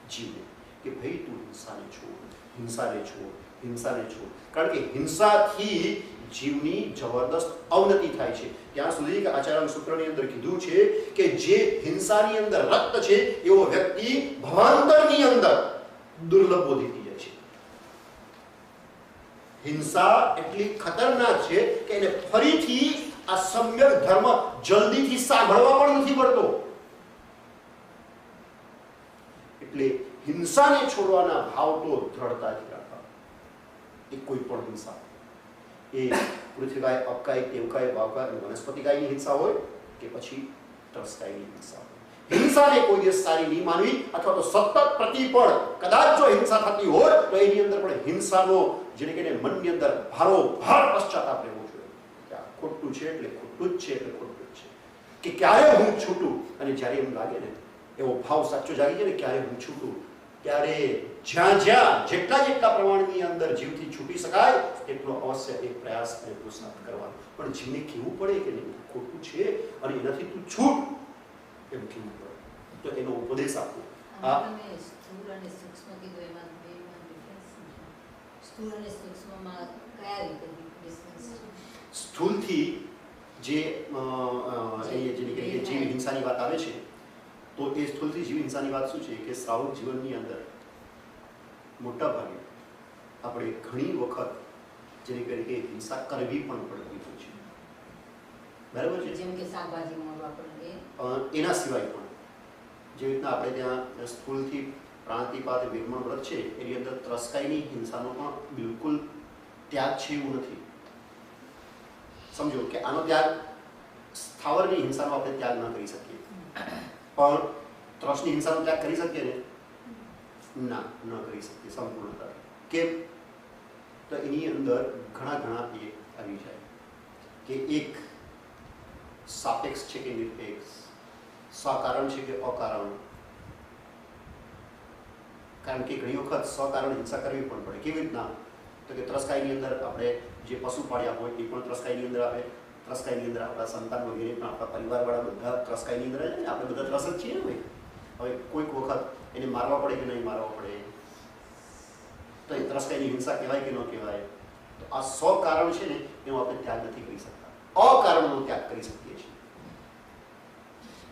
જીવને કે ભાઈ તું હિંસાને છોડ, હિંસાને છોડ, હિંસાને છોડ. કારણ કે હિંસાથી જીવની જબરદસ્ત અવનતિ થાય છે. ત્યાં સુધી કે આચાર્ય સૂત્રની અંદર કીધું છે કે જે હિંસાની અંદર રક્ત છે એવો વ્યક્તિ ભવાંતરની અંદર દુર્લભ બોધી થઈ જાય છે. હિંસા એટલી ખતરનાક છે કે એને ફરીથી આ સમ્યક ધર્મ જલ્દીથી સાંભળવા પણ નથી પડતો. એટલે હિંસાને છોડવાના ભાવ તો દ્રઢતાથી રાખવા. એ કોઈ પણ હિંસા, એ પૃથ્વીકાય, અપકાય, દેવકાય, ભાવકાય, વનસ્પતિકાયની હિંસા હોય કે પછી તરસકાયની હિંસા હોય. હિંસાને કોઈ દિવસ સારી નહીં માનવી, અથવા તો સતત પ્રતિપળ કદાચ જો હિંસા થતી હોય તો એની અંદર પણ હિંસાનો જેને કહીને મનની અંદર ભારોભાર પશ્ચાતાપ રહેવો જોઈએ કે આ ખોટું છે એટલે ખોટું જ છે એટલે ખોટું જ છે. કે ક્યારે હું છૂટું, અને જ્યારે એમ લાગે ને એવો ભાવ સાચો જાગી જાય ને ક્યારે હું છૂટું, ત્યારે જ્યાં જ્યાં જેટલા પ્રમાણની અંદર જીવથી છૂટી શકાય એટલો અવશ્ય એક પ્રયાસ અને પુરુષાર્થ કરવાનો. પણ જીવને કહેવું પડે કે નહીં ખોટું છે અને એનાથી તું છૂટ, એમ કહેવું પડે. તો એનો ઉપદેશ આપવો. સ્થૂળ અને સૂક્ષ્મ કીધું, એમાં સ્થૂળ અને સૂક્ષ્મમાં કયા રીતે ડિફરન્સ છે? સ્થૂલથી જે જીવ હિંસાની વાત આવે છે, તો એ સ્થૂલથી જીવ હિંસાની વાત શું છે કે શ્રાવક જીવનની અંદર મોટા ભાગે આપણે ઘણી વખત જેને કહે હિંસા કરવી પણ પડતી હોય છે, બરાબર છે? જેમ કે શાકભાજી મળવા પડે, એના સિવાય પણ જે રીતના આપણે ત્યાં સ્થૂલથી પ્રાણાતિપાત વિરમણ વ્રત છે એની અંદર ત્રસ્કાઈની હિંસાનો પણ બિલકુલ ત્યાગ છે એવું નથી. સમજો કે આનો ત્યાગ સ્થાવરની હિંસાનો આપણે ત્યાગ ન કરી શકીએ, પણ ત્રસની હિંસાનો ત્યાગ કરી શકીએ ને? ના, ન કરી શકીએ સંપૂર્ણતા. કેમ? તો એની અંદર ઘણા એ આવી જાય કે એક સાપેક્ષ છે કે નિરપેક્ષ, સકારણ છે કે અકારણ. કારણ કે ઘણી વખત સકારણ હિંસા કરવી પણ પડે. કેવી રીતના? તો કે ત્રસ્કાઈની અંદર આપણે જે પશુ પાળ્યા હોય એ પણ ત્રસ્કાઈની અંદર આવે, ત્રસ્કાઈની અંદર આપણા સંતાન વગેરે પણ આપણા પરિવારવાળા બધા ત્રસ્કાઈની અંદર આવે ને. આપણે બધા ત્રસ જ છીએ ને ભાઈ. હવે કોઈક વખત એને મારવા પડે કે નહીં મારવા પડે, તો એ ત્રસ્કાઈની હિંસા કહેવાય કે ન કહેવાય? તો આ સકારણ છે ને એનો આપણે ત્યાગ નથી કરી શકતા, અકારણનો ત્યાગ કરી શકીએ છીએ.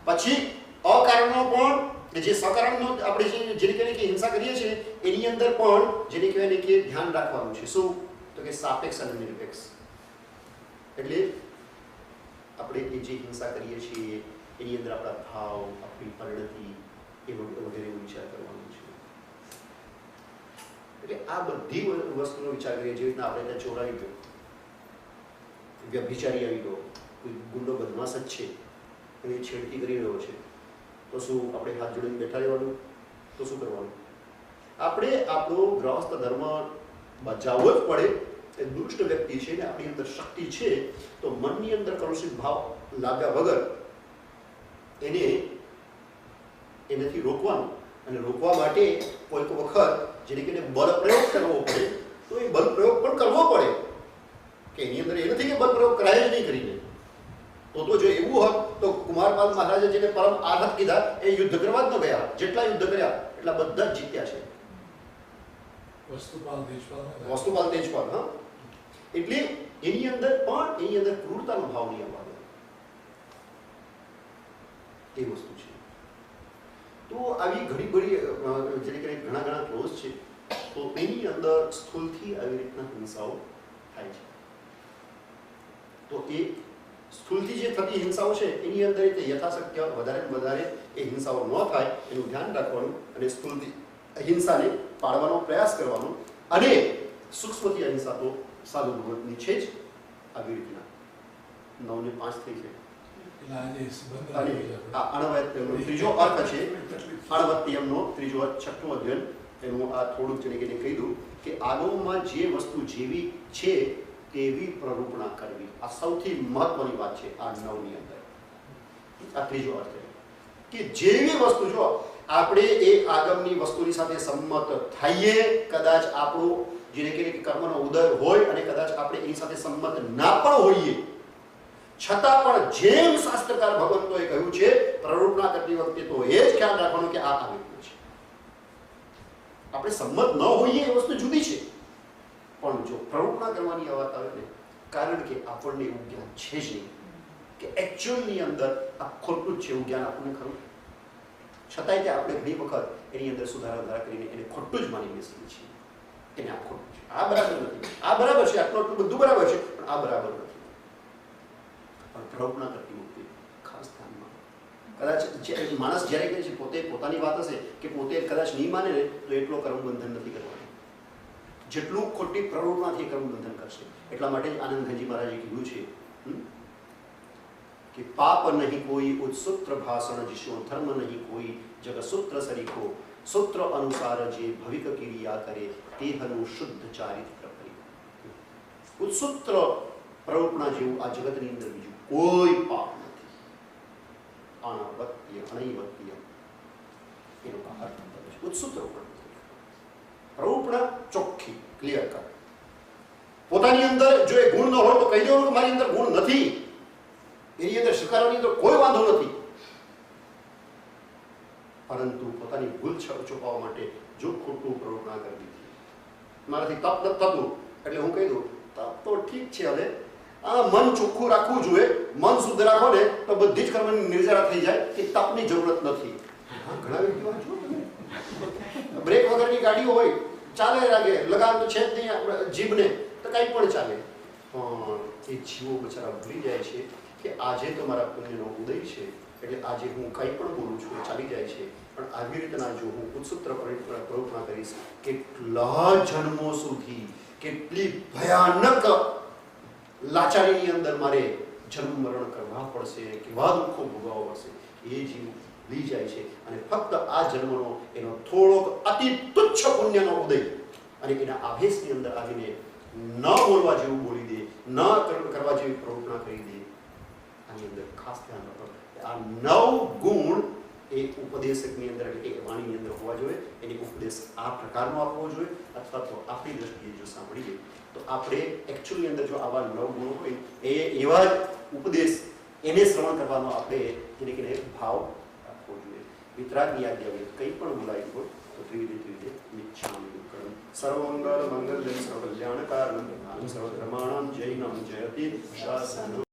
પછી અકારણનો પણ જે સકારણનો આપણે જેને કહેવાય કે હિંસા કરીએ છીએ એની અંદર પણ જેને કહેવાય ને કે ધ્યાન રાખવાનું છે. શું? તો કે સાપેક્ષ અને નિરપેક્ષ. એટલે આપણે એ જે હિંસા કરીએ છીએ એની અંદર આપણા ભાવ, આપણી પરિણતિ એ વગેરે વિચાર કરવાનો છે. એટલે આ બધી વસ્તુનો વિચાર કરીએ. જેવી રીતના આપણે ત્યાં ચોર આવી ગયો, વ્યભિચારી આવી ગયો, કોઈ ગુંડો બદમાશ જ છે અને છેડતી કરી રહ્યો છે, તો શું આપણે હાથ જોડીને બેઠા રહેવાનું? તો શું કરવાનું? આપણે આપણો ગ્રહસ્થ ધર્મ બજાવવો જ પડે. એ દુષ્ટ વ્યક્તિ છે ને આપણી અંદર શક્તિ છે, તો મનની અંદર કલુષિત ભાવ લાગ્યા વગર એનાથી રોકવાનું. અને રોકવા માટે કોઈક વખત જેને કે બળ પ્રયોગ કરવો પડે, તો એ બળ પ્રયોગ પણ કરવો પડે. કે એની અંદર એ નથી કે બળ પ્રયોગ કરાય જ નહીં કરીને. તો જો એવું હોત તો કુમારપાલ મહારાજે જેને પરમ આઘાત કીધા એ યુદ્ધ કરવા જ ન ગયા. જેટલા યુદ્ધ કર્યા એટલા બધા જ જીત્યા છે. વસ્તુપાલ તેજપાલ. હા, એટલે એની અંદર ક્રૂરતાનો ભાવ નહીં આવવાનો. એ વસ્તુ છે. તો આવી ઘણી બધી જેને કહીએ ઘણા ક્લોઝ છે, તો એની અંદર સ્થૂલથી આવી રીતના હિંસાઓ થાય છે. તો એ સ્થૂલથી જે થતી હિંસાઓ છે એની અંદર યથાશક્ય વધારે એ હિંસાઓ ન થાય એનું ધ્યાન રાખવાનું અને સ્થૂલથી અહિંસાને પાડવાનો પ્રયાસ કરવાનો. અને સૂક્ષ્મથી અહિંસા તો સાધુ ભગવતની છે જ. આવી રીતના 9 ને 5 થઈ છે. અને આ અણવયત્યમનો ત્રીજો અર્થ છે. અણવયત્યમનો ત્રીજો અર્થ, છઠ્ઠું અધ્યયન એનું આ થોડુંક જઈને કહી દઉં કે આગમમાં જે વસ્તુ જેવી છે તેવી પ્રરૂપણા કરવી. આ સૌથી મહત્વની વાત છે આ 9 ની અંદર. આ ત્રીજો અર્થ છે કે જેવી વસ્તુ, જો આપણે એ આગમની વસ્તુની સાથે સંમત થઈએ, કદાચ આપણું જેને કહીએ કે કર્મનો ઉદય હોય અને કદાચ આપણે એની સાથે સંમત ના પણ હોઈએ, છતાં પણ જેમ શાસ્ત્રકાર ભગવંતોએ કહ્યું છે પ્રરૂપણા કરતી વખતે તો એ જ ખ્યાલ રાખવાનો કે આ આવી છે. આપણે સંમત ન હોઈએ એ વસ્તુ જુદી છે, પણ જો પ્રરૂપણા કરવાની વાત આવે ને, કારણ કે આપણને એવું જ્ઞાન છે જ નહીં કે એકચ્યુઅલની અંદર આ ખોટું જ છે એવું જ્ઞાન આપણને ખરું, છતાંય તે આપણે ઘણી વખત એની અંદર સુધારા કરીને એને ખોટું જ માની બેસીએ છીએ. એને આ ખોટું છે, આ બરાબર નથી, આ બરાબર છે, આટલું બધું બરાબર છે, પણ આ બરાબર નથી. પણ પ્રરૂપણા કરતી વખતે ખાસ ધ્યાનમાં, કદાચ માણસ જ્યારે કહે છે પોતે પોતાની વાત હશે કે પોતે કદાચ નહીં માને ને તો એટલો કર્મબંધન નથી કરવાનું જેટલું ખોટી પ્રરૂપણાથી કર્મબંધન કરશે. એટલા માટે જ આનંદજી મહારાજે કીધું છે કે પાપ નહીં કોઈ ઉત્સૂત્ર ભાષણ જીશો, ધર્મ નહીં કોઈ જગસૂત્ર સરીખો, સૂત્ર અનુસાર જે ભવિક ક્રિયા કરે તે હનું શુદ્ધ ચારિત્ર કરી. ઉત્સૂત્ર પ્રરૂપણા જેવું આ જગતની અંદર બીજું કોઈ પાપ નથી. અણવત્ય અનૈવત્ય એનો અર્થ છે ઉત્સૂત્ર પ્રરૂપણા, ચોખ્ખી, ક્લિયર કટ. પોતાની અંદર જો એ ગુણ ન હોય તો કહી દેવાનું કે મારી અંદર ગુણ નથી, એની અંદર સ્વીકારવાની અંદર કોઈ વાંધો નથી. પરંતુ પોતાની ભૂલ છુપાવવા માટે જો ખોટું પ્રરૂપણા કરી દીધી, મારાથી તપ નથી થતું એટલે હું કહી દઉં તપ તો ઠીક છે, હવે આ મન ચોખ્ખું રાખવું જોઈએ. મન શુદ્ધ રાખો ને તો બધી જ કર્મની નિર્જરા થઈ જાય કે તપની જરૂરત નથી. ઘણા વ્યક્તિઓ બ્રેક વગરની ગાડીઓ હોય, ચાલે લાગે, લગામ તો છે જ નહીં જીભને, તો કંઈ પણ ચાલે. પણ એ જીવો બચારા ભૂલી જાય છે કે આજે તો મારા પુણ્યનો ઉદય છે, એટલે આજે હું કંઈ પણ બોલું છું એ ચાલી જાય છે. પણ આવી રીતના જો હું ઉત્સુત્ર પ્રવૃત્તિ કરીશ, કેટલા જન્મો સુધી કેટલી ભયાનક લાચારીની અંદર મારે જન્મ મરણ કરવા પડશે, કેવા દુઃખો ભોગવવા પડશે, એ જીવ લઈ જાય છે અને ફક્ત આ જન્મનો એનો થોડોક અતિ તુચ્છ પુણ્યનો ઉદય અને એના આવેશની અંદર આવીને ન બોલવા જેવું બોલી દે, ન કરવા જેવી પ્રવૃત્તિ કરી દે. આની અંદર ખાસ ધ્યાન રાખો, આ 9 ગુણ એ ઉપદેશકની અંદર એટલે કે વાણીની અંદર હોવા જોઈએ. એની ઉપદેશ આ પ્રકારનો આપવો જોઈએ, અથવા તો આપણી દ્રષ્ટિએ જો સાંભળીએ તો આપણે એકચ્યુઅલી અંદર જો આવા 9 ગુણો હોય એ એવા જ ઉપદેશ એને શ્રવણ કરવાનો આપણે જેને ભાવ રાખવો જોઈએ. વિતરાગની આજ્ઞા વગર કંઈ પણ બોલાયું હોય તો ત્રિવિધે મિચ્છામિ દુક્કડમ સર્વમંગલ મંગલમ સર્વકલ્યાણકારણમ સર્વધર્માણામ જયનામ જયતિ શાસનમ.